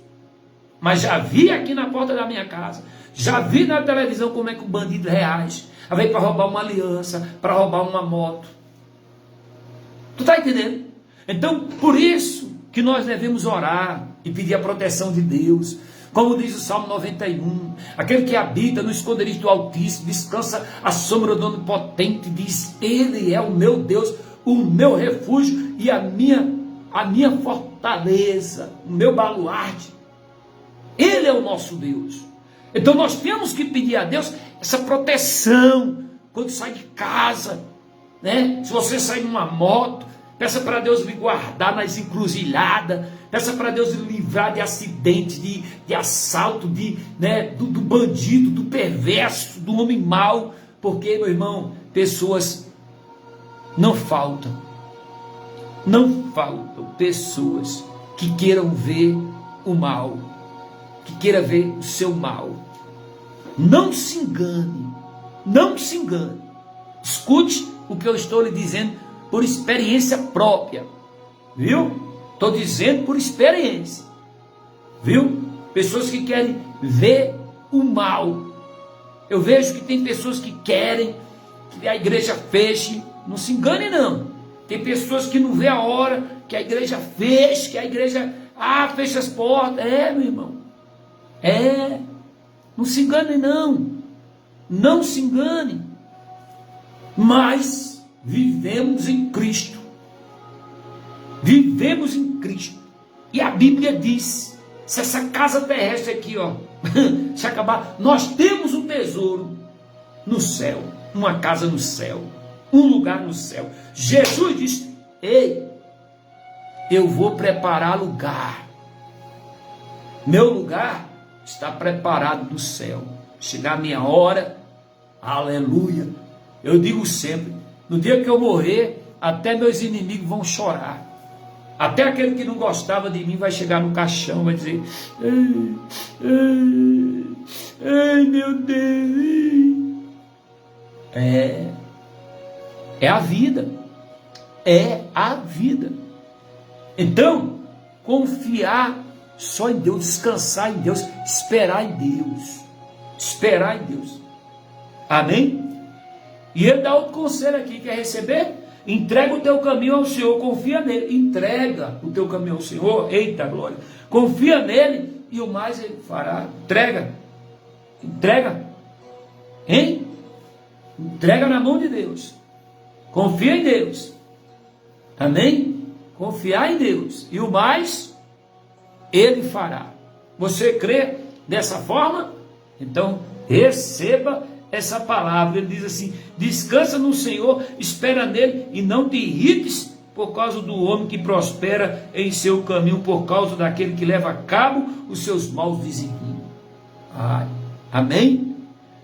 Mas já vi aqui na porta da minha casa, já vi na televisão como é que o bandido reage. Vem para roubar uma aliança, para roubar uma moto. Tu está entendendo? Então, por isso que nós devemos orar e pedir a proteção de Deus. Como diz o Salmo 91, aquele que habita no esconderijo do Altíssimo, descansa à sombra do Onipotente, diz, Ele é o meu Deus, o meu refúgio e a minha fortaleza, o meu baluarte. Ele é o nosso Deus. Então nós temos que pedir a Deus essa proteção, quando sai de casa, né? Se você sair numa moto, peça para Deus lhe guardar nas encruzilhadas, peça para Deus lhe livrar de acidente, de assalto, do bandido, do perverso, do homem mau, porque, meu irmão, pessoas não faltam pessoas que queiram ver o mal, que queiram ver o seu mal. Não se engane, escute o que eu estou lhe dizendo por experiência própria, viu? Estou dizendo por experiência, viu? Pessoas que querem ver o mal. Eu vejo que tem pessoas que querem que a igreja feche. Não se engane não. Tem pessoas que não vê a hora que a igreja feche, que a igreja feche as portas. Meu irmão, não se engane não se engane. Mas vivemos em Cristo. Vivemos em Cristo. E a Bíblia diz, se essa casa terrestre aqui, se acabar, nós temos um tesouro no céu, uma casa no céu, um lugar no céu. Jesus disse, ei, eu vou preparar lugar. Meu lugar está preparado no céu. Chegar a minha hora, aleluia. Eu digo sempre, no dia que eu morrer, até meus inimigos vão chorar. Até aquele que não gostava de mim vai chegar no caixão, vai dizer: ai meu Deus. É a vida. É a vida. Então, confiar só em Deus, descansar em Deus, esperar em Deus. Esperar em Deus. Amém? E ele dá outro conselho aqui, quer receber? Entrega o teu caminho ao Senhor, confia nele. Entrega o teu caminho ao Senhor, eita glória. Confia nele e o mais ele fará. Entrega. Entrega. Hein? Entrega na mão de Deus. Confia em Deus. Amém? Confiar em Deus. E o mais ele fará. Você crê dessa forma? Então receba essa palavra. Ele diz assim: descansa no Senhor, espera nele e não te irrites por causa do homem que prospera em seu caminho, por causa daquele que leva a cabo os seus maus desígnios. Amém?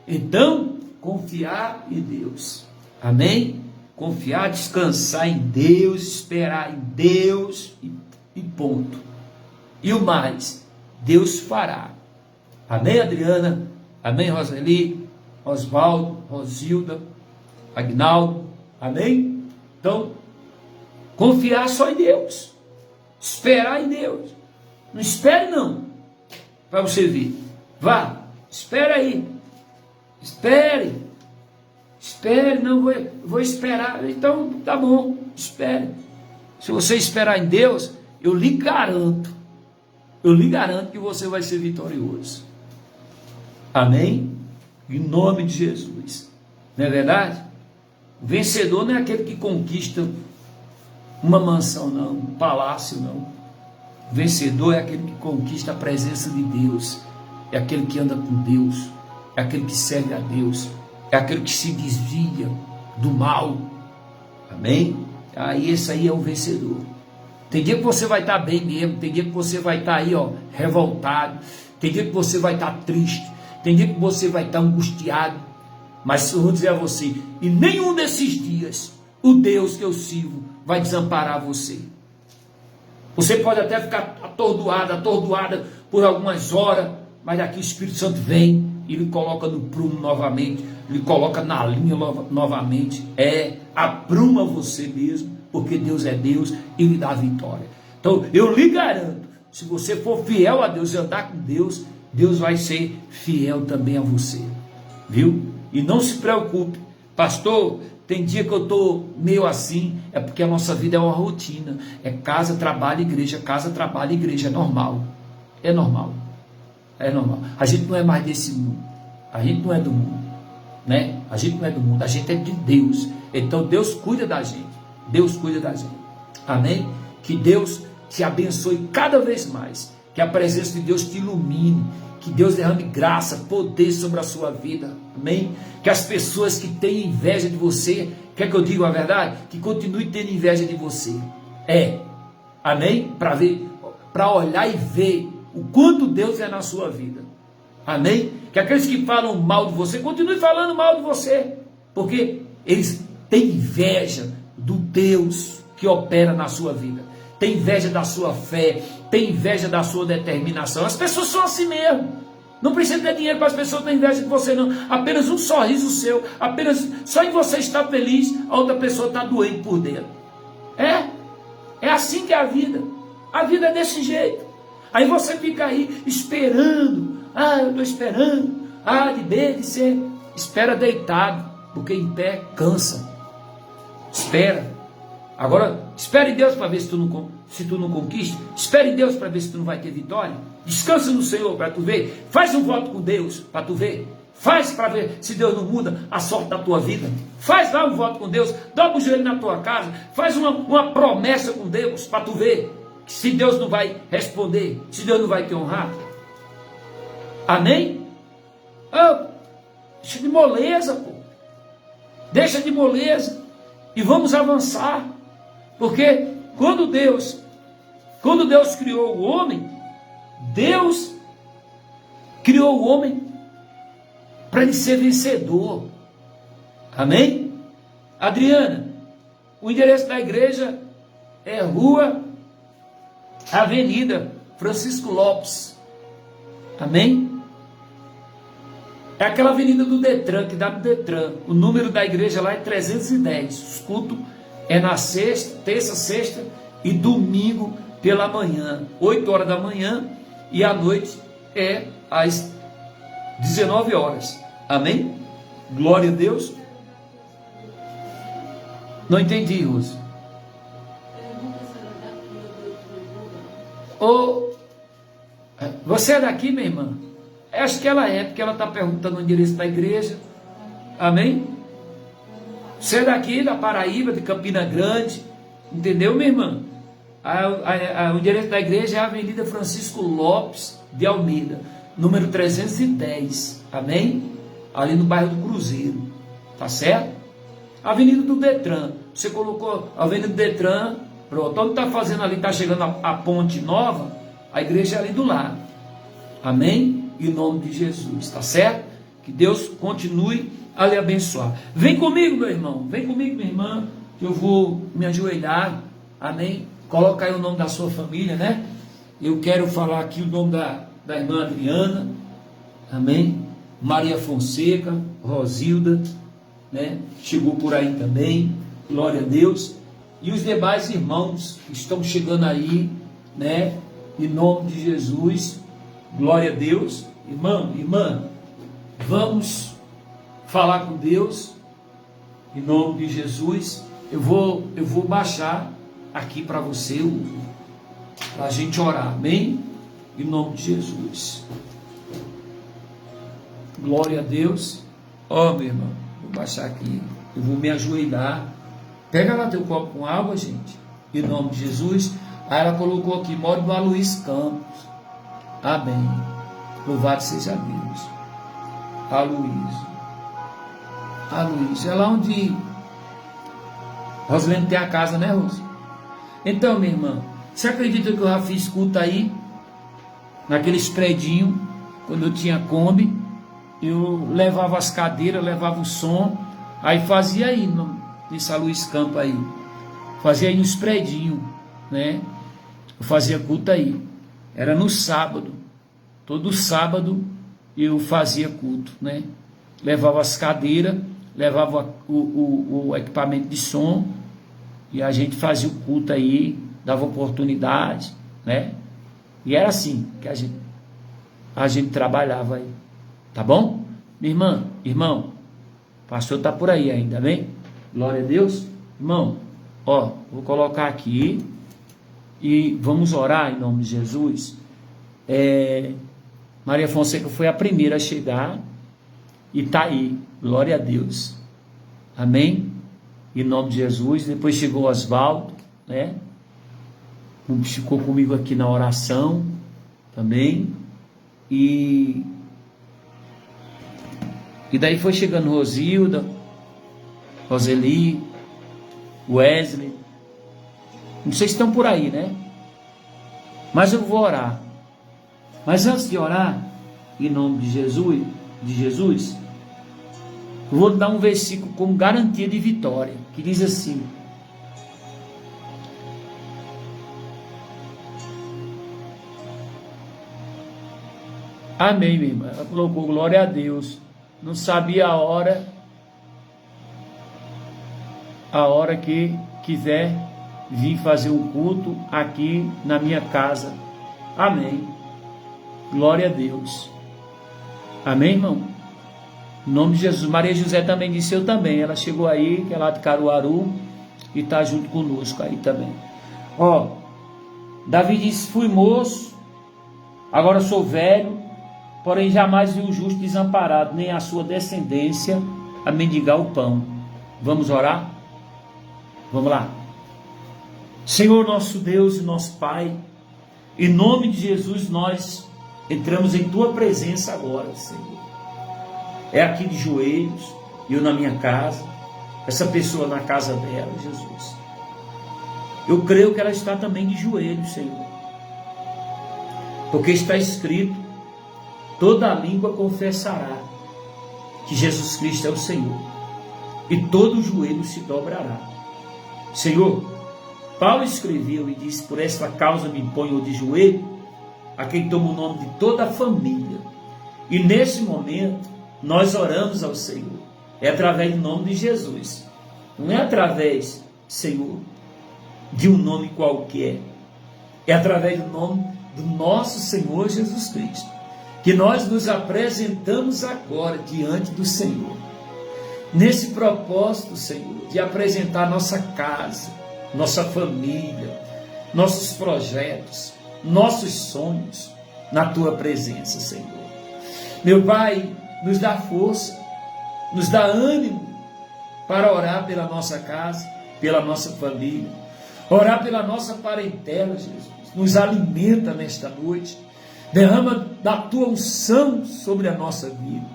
Então, confiar em Deus. Amém? Confiar, descansar em Deus, esperar em Deus e ponto. E o mais, Deus fará. Amém, Adriana? Amém, Roseli? Osvaldo, Rosilda, Agnaldo, amém? Então, confiar só em Deus, esperar em Deus. Não espere não, para você ver. Vá, espera aí, espere, não, vou esperar. Então, tá bom, espere. Se você esperar em Deus, eu lhe garanto que você vai ser vitorioso. Amém? Em nome de Jesus. Não é verdade? O vencedor não é aquele que conquista uma mansão, não, um palácio, não. O vencedor é aquele que conquista a presença de Deus. É aquele que anda com Deus. É aquele que serve a Deus. É aquele que se desvia do mal. Amém? Esse aí é o vencedor. Tem dia que você vai estar bem mesmo. Tem dia que você vai estar aí, revoltado. Tem dia que você vai estar triste. Tem dia que você vai estar angustiado, mas eu vou dizer a você, e nenhum desses dias, o Deus que eu sirvo vai desamparar você. Você pode até ficar atordoada por algumas horas, mas aqui o Espírito Santo vem e lhe coloca no prumo novamente, lhe coloca na linha novamente, apruma você mesmo, porque Deus é Deus e lhe dá a vitória. Então eu lhe garanto, se você for fiel a Deus e andar com Deus, Deus vai ser fiel também a você, viu? E não se preocupe, pastor, tem dia que eu estou meio assim, é porque a nossa vida é uma rotina, é casa, trabalho, igreja, é normal, é normal, a gente não é mais desse mundo, a gente não é do mundo, né? A gente não é do mundo, a gente é de Deus, então Deus cuida da gente, amém? Que Deus te abençoe cada vez mais, que a presença de Deus te ilumine, que Deus derrame graça, poder sobre a sua vida, amém? Que as pessoas que têm inveja de você, quer que eu diga a verdade? Que continue tendo inveja de você, amém? Para olhar e ver o quanto Deus é na sua vida, amém? Que aqueles que falam mal de você, continuem falando mal de você, porque eles têm inveja do Deus que opera na sua vida, tem inveja da sua fé, tem inveja da sua determinação. As pessoas são assim mesmo. Não precisa ter dinheiro para as pessoas terem inveja de você, não. Apenas um sorriso seu, apenas só em você estar feliz, a outra pessoa está doente por dentro. É assim que é a vida. A vida é desse jeito. Aí você fica aí esperando. Eu estou esperando. De B, de C. Espera deitado, porque em pé cansa. Espera. Agora, espere em Deus para ver se tu não conquista. Espere em Deus para ver se tu não vai ter vitória. Descansa no Senhor para tu ver. Faz um voto com Deus para tu ver. Faz para ver se Deus não muda a sorte da tua vida. Faz lá um voto com Deus. Dobra o joelho na tua casa. Faz uma promessa com Deus para tu ver se Deus não vai responder. Se Deus não vai te honrar. Amém? Deixa de moleza, pô. Deixa de moleza. E vamos avançar. Porque quando Deus criou o homem, Deus criou o homem para ele ser vencedor. Amém? Adriana, o endereço da igreja é Rua Avenida Francisco Lopes. Amém? É aquela avenida do Detran, que dá do Detran. O número da igreja lá é 310. Os cultos é na sexta, terça, sexta e domingo pela manhã, 8 horas da manhã, e à noite é às 19 horas. Amém? Glória a Deus. Não entendi, Rose. Você é daqui, minha irmã? Acho que ela é, porque ela está perguntando o endereço da igreja. Amém? Você é daqui, da Paraíba, de Campina Grande. Entendeu, minha irmã? O endereço da igreja é a Avenida Francisco Lopes de Almeida, número 310. Amém? Ali no bairro do Cruzeiro. Tá certo? Avenida do Detran. Você colocou a Avenida do Detran. Pronto. Onde está fazendo ali, está chegando a ponte nova. A igreja é ali do lado. Amém? Em nome de Jesus. Tá certo? Que Deus continue a lhe abençoar. Vem comigo, meu irmão. Vem comigo, minha irmã. Que eu vou me ajoelhar. Amém? Coloca aí o nome da sua família, né? Eu quero falar aqui o nome da irmã Adriana. Amém? Maria Fonseca, Rosilda, né? Chegou por aí também. Glória a Deus. E os demais irmãos que estão chegando aí, né? Em nome de Jesus. Glória a Deus. Irmão, irmã, vamos falar com Deus. Em nome de Jesus. Eu vou baixar aqui para você, para a gente orar. Amém? Em nome de Jesus. Glória a Deus. Ó, meu irmão, vou baixar aqui. Eu vou me ajoelhar. Pega lá teu copo com água, gente. Em nome de Jesus. Aí ela colocou aqui, moro do Aloysio Campos. Amém. Louvado seja Deus. Aloysio. É lá onde Rosilene tem a casa, né, Rose? Então, minha irmã, você acredita que eu já fiz culto aí? Naqueles predinhos, quando eu tinha Kombi, eu levava as cadeiras, levava o som, aí fazia aí, nesse Aloysio Campos aí. Fazia aí nos predinhos, né? Eu fazia culto aí. Era no sábado. Todo sábado eu fazia culto, né? Levava as cadeiras, levava o equipamento de som e a gente fazia o culto aí, dava oportunidade, né? E era assim que a gente trabalhava aí. Tá bom? Minha irmã, irmão, o pastor está por aí ainda, amém? Glória a Deus. Irmão, ó, vou colocar aqui e vamos orar em nome de Jesus. Maria Fonseca foi a primeira a chegar e está aí. Glória a Deus. Amém? Em nome de Jesus. Depois chegou Oswaldo, né? Ficou comigo aqui na oração também. E daí foi chegando Rosilda, Roseli, Wesley. Não sei se estão por aí, né? Mas eu vou orar. Mas antes de orar, em nome de Jesus, eu vou dar um versículo como garantia de vitória, que diz assim: amém, minha irmã. Ela colocou glória a Deus. Não sabia a hora que quiser vir fazer o culto aqui na minha casa. Amém. Glória a Deus. Amém, irmão? Em nome de Jesus. Maria José também disse, eu também. Ela chegou aí, que é lá de Caruaru, e está junto conosco aí também. Ó, Davi disse, fui moço, agora sou velho, porém jamais vi o justo desamparado, nem a sua descendência a mendigar o pão. Vamos orar? Vamos lá. Senhor nosso Deus e nosso Pai, em nome de Jesus nós entramos em Tua presença agora, Senhor. É aqui de joelhos, eu na minha casa, essa pessoa na casa dela, Jesus. Eu creio que ela está também de joelhos, Senhor. Porque está escrito, toda língua confessará que Jesus Cristo é o Senhor. E todo joelho se dobrará. Senhor, Paulo escreveu e disse: por esta causa me ponho de joelho, a quem toma o nome de toda a família. E nesse momento, nós oramos ao Senhor. É através do nome de Jesus. Não é através, Senhor, de um nome qualquer. É através do nome do nosso Senhor Jesus Cristo, que nós nos apresentamos agora diante do Senhor. Nesse propósito, Senhor, de apresentar nossa casa, nossa família, nossos projetos, nossos sonhos na Tua presença, Senhor. Meu Pai, nos dá força, nos dá ânimo para orar pela nossa casa, pela nossa família, orar pela nossa parentela, Jesus. Nos alimenta nesta noite, derrama da Tua unção sobre a nossa vida.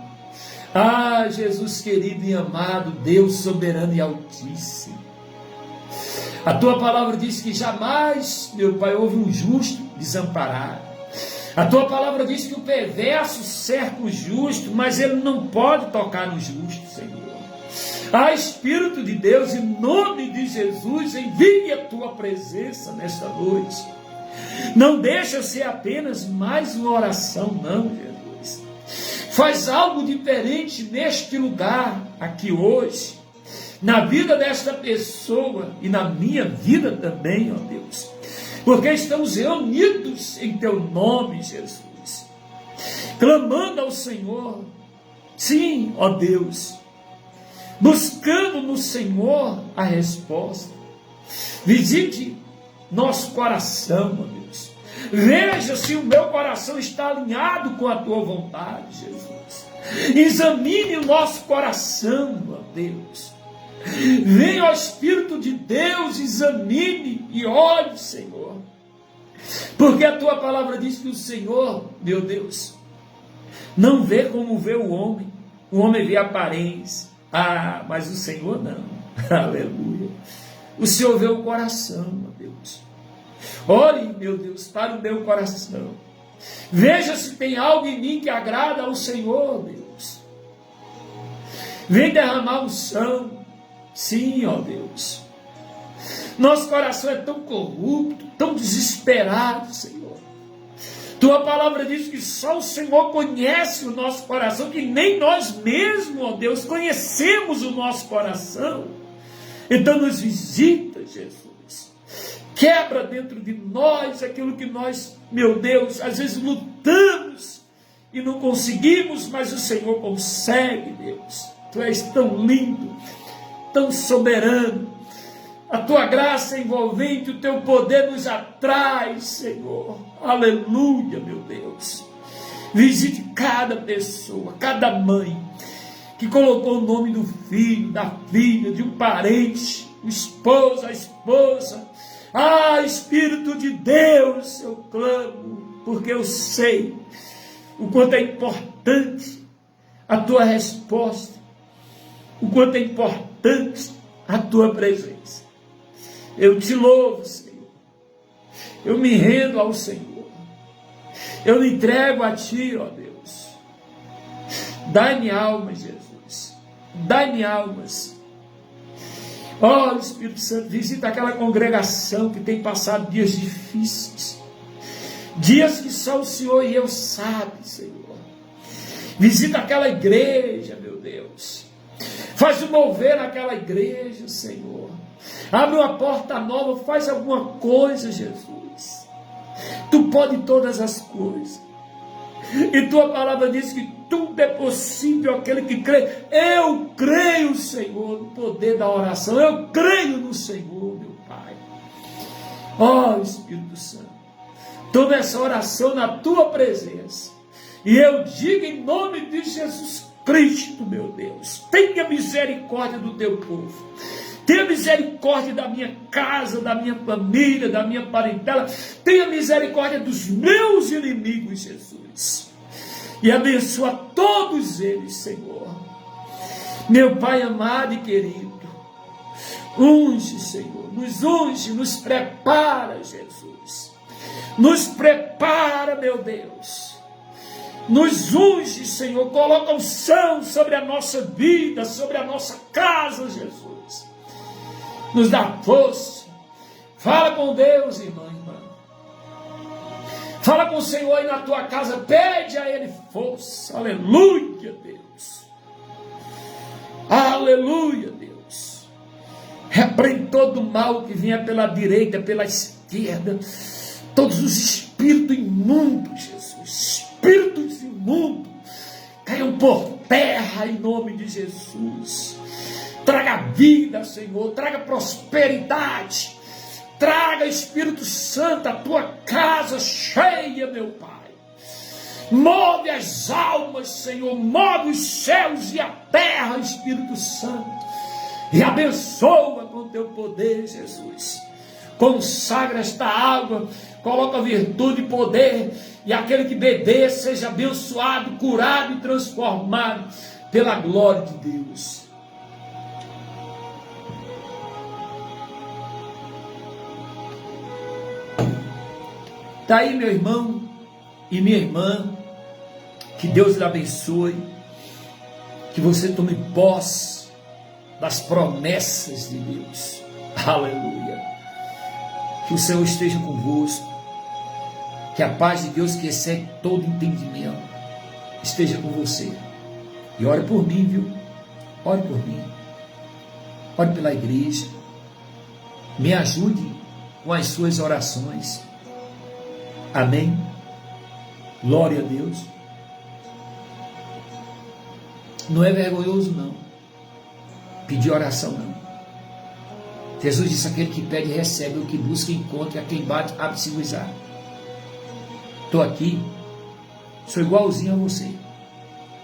Ah, Jesus querido e amado, Deus soberano e altíssimo. A Tua palavra diz que jamais, meu Pai, houve um justo desamparado. A Tua palavra diz que o perverso cerca o justo, mas ele não pode tocar no justo, Senhor. Ah, Espírito de Deus, em nome de Jesus, envie a Tua presença nesta noite. Não deixa ser apenas mais uma oração, não, Jesus. Faz algo diferente neste lugar, aqui hoje, na vida desta pessoa e na minha vida também, ó Deus. Porque estamos reunidos em Teu nome, Jesus, clamando ao Senhor, sim, ó Deus, buscando no Senhor a resposta. Visite nosso coração, ó Deus. Veja se o meu coração está alinhado com a Tua vontade, Jesus. Examine o nosso coração, ó Deus. Venha, ó Espírito de Deus, examine e olhe, Senhor. Porque a Tua palavra diz que o Senhor, meu Deus, não vê como vê o homem. O homem vê a aparência. Ah, mas o Senhor não. Aleluia. O Senhor vê o coração, meu Deus. Olhe, meu Deus, para o meu coração. Veja se tem algo em mim que agrada ao Senhor, Deus. Vem derramar unção. Sim, ó Deus. Nosso coração é tão corrupto, tão desesperado, Senhor. Tua palavra diz que só o Senhor conhece o nosso coração, que nem nós mesmos, ó Deus, conhecemos o nosso coração. Então nos visita, Jesus. Quebra dentro de nós aquilo que nós, meu Deus, às vezes lutamos e não conseguimos, mas o Senhor consegue, Deus. Tu és tão lindo, tão soberano. A Tua graça envolvente, o Teu poder nos atrai, Senhor. Aleluia, meu Deus. Visite cada pessoa, cada mãe que colocou o nome do filho, da filha, de um parente, o esposo, a esposa. Ah, Espírito de Deus, eu clamo, porque eu sei o quanto é importante a Tua resposta, o quanto é importante a Tua presença. Eu Te louvo, Senhor. Eu me rendo ao Senhor. Eu me entrego a Ti, ó Deus. Dai-me alma, Jesus. Dai-me almas. Ó Espírito Santo, visita aquela congregação que tem passado dias difíceis. Dias que só o Senhor e eu sabem, Senhor. Visita aquela igreja, meu Deus. Faz um mover naquela igreja, Senhor. Abre uma porta nova, faz alguma coisa, Jesus. Tu pode todas as coisas. E Tua palavra diz que tudo é possível aquele que crê. Eu creio, Senhor, no poder da oração. Eu creio no Senhor, meu Pai. Ó Espírito Santo, toma essa oração na Tua presença. E eu digo em nome de Jesus Cristo, meu Deus, tenha misericórdia do Teu povo. Tenha misericórdia da minha casa, da minha família, da minha parentela. Tenha misericórdia dos meus inimigos, Jesus. E abençoa todos eles, Senhor. Meu Pai amado e querido, unge, Senhor, nos prepara, Jesus. Nos prepara, meu Deus. Nos unge, Senhor, coloca unção sobre a nossa vida, sobre a nossa casa, Jesus. Nos dá força, Fala com Deus, irmão, irmã. Fala com o Senhor aí na tua casa, pede a Ele força. Aleluia, Deus. Aleluia, Deus. Repreende todo o mal que vinha pela direita, pela esquerda. Todos os espíritos imundos, Jesus. Espíritos imundos. Caiam por terra em nome de Jesus. Traga vida, Senhor. Traga prosperidade. Traga, Espírito Santo, a tua casa cheia, meu Pai. Move as almas, Senhor. Move os céus e a terra, Espírito Santo. E abençoa com teu poder, Jesus. Consagra esta água. Coloca virtude e poder. E aquele que beber seja abençoado, curado e transformado pela glória de Deus. Está aí, meu irmão e minha irmã, que Deus lhe abençoe, que você tome posse das promessas de Deus. Aleluia. Que o Senhor esteja convosco, que a paz de Deus que excede todo entendimento esteja com você. E ore por mim, viu? Ore por mim. Ore pela igreja. Me ajude com as suas orações. Amém? Glória a Deus. Não é vergonhoso, não. Pedir oração, não. Jesus disse: aquele que pede, recebe, o que busca, encontra, a quem bate, abre-se o usar. Estou aqui, sou igualzinho a você.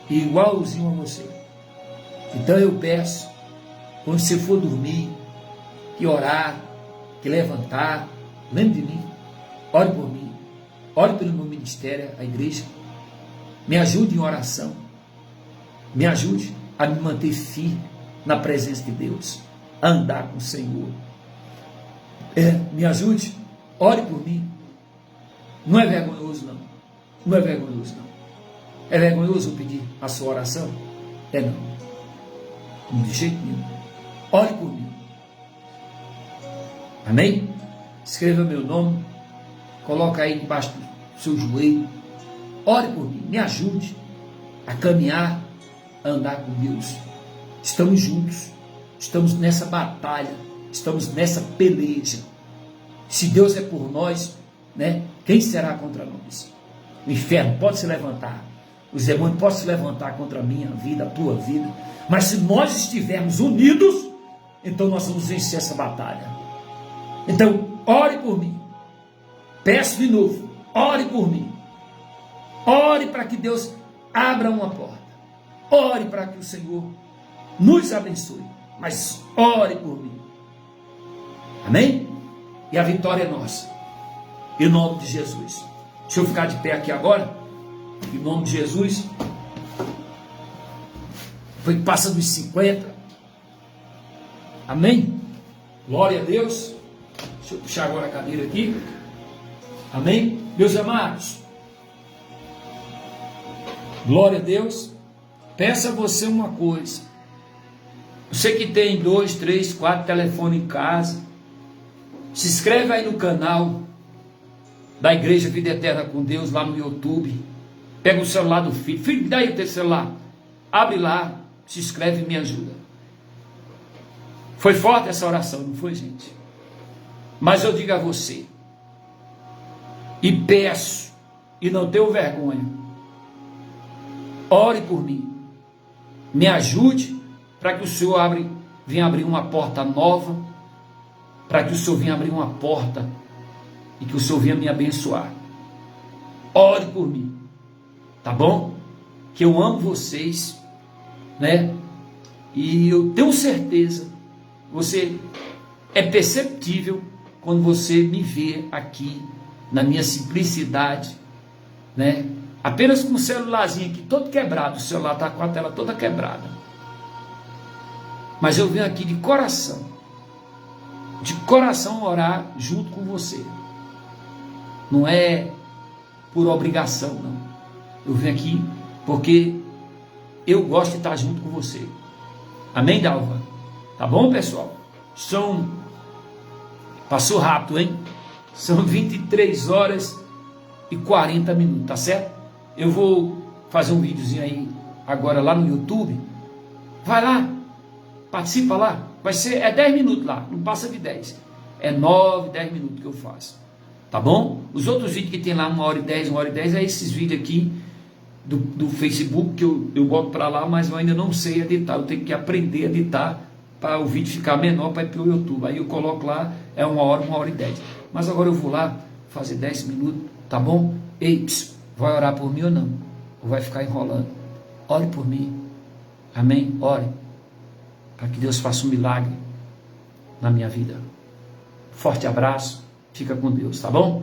Igualzinho a você. Então eu peço, quando você for dormir, que orar, que levantar, lembre de mim, ore por mim. Ore pelo meu ministério, a igreja. Me ajude em oração. Me ajude a me manter firme na presença de Deus. A andar com o Senhor. Me ajude. Ore por mim. Não é vergonhoso, não. Não é vergonhoso, não. É vergonhoso eu pedir a sua oração? É não. De jeito nenhum. Ore por mim. Amém? Escreva meu nome. Coloca aí debaixo do seu joelho. Ore por mim. Me ajude a caminhar, a andar com Deus. Estamos juntos. Estamos nessa batalha. Estamos nessa peleja. Se Deus é por nós, né? Quem será contra nós? O inferno pode se levantar. Os demônios podem se levantar contra a minha vida, a tua vida. Mas se nós estivermos unidos, então nós vamos vencer essa batalha. Então, ore por mim. Peço de novo, ore por mim. Ore para que Deus abra uma porta. Ore para que o Senhor nos abençoe. Mas ore por mim. Amém? E a vitória é nossa. Em nome de Jesus. Deixa eu ficar de pé aqui agora. Em nome de Jesus. Foi que passa dos 50. Amém? Glória a Deus. Deixa eu puxar agora a cadeira aqui. Amém? Meus amados, glória a Deus. Peça a você uma coisa. Você que tem 2, 3, 4 telefones em casa, se inscreve aí no canal da Igreja Vida Eterna com Deus, lá no YouTube. Pega o celular do filho. Filho, dá aí o teu celular. Abre lá, se inscreve e me ajuda. Foi forte essa oração, não foi, gente? Mas eu digo a você, e peço, e não tenho vergonha, ore por mim, me ajude, para que o Senhor venha abrir uma porta nova, para que o Senhor venha abrir uma porta, e que o Senhor venha me abençoar. Ore por mim, tá bom? Que eu amo vocês, né? E eu tenho certeza, você é perceptível, quando você me vê aqui, na minha simplicidade, né? Apenas com um celularzinho aqui todo quebrado. O celular está com a tela toda quebrada. Mas eu venho aqui de coração orar junto com você. Não é por obrigação, não. Eu venho aqui porque eu gosto de estar junto com você. Amém, Dalva? Tá bom, pessoal? São Passou rápido, hein? São 23 horas e 40 minutos, tá certo? Eu vou fazer um videozinho aí agora lá no YouTube. Vai lá, participa lá. Vai ser, 10 minutos lá, não passa de 10. É 9, 10 minutos que eu faço. Tá bom? Os outros vídeos que tem lá, 1h10, 1h10, é esses vídeos aqui do Facebook que eu boto para lá, mas eu ainda não sei editar. Eu tenho que aprender a editar para o vídeo ficar menor para ir para o YouTube. Aí eu coloco lá, é 1h, 1h10. Mas agora eu vou lá fazer 10 minutos, tá bom? Ei, vai orar por mim ou não? Ou vai ficar enrolando? Ore por mim. Amém? Ore. Para que Deus faça um milagre na minha vida. Forte abraço. Fica com Deus, tá bom?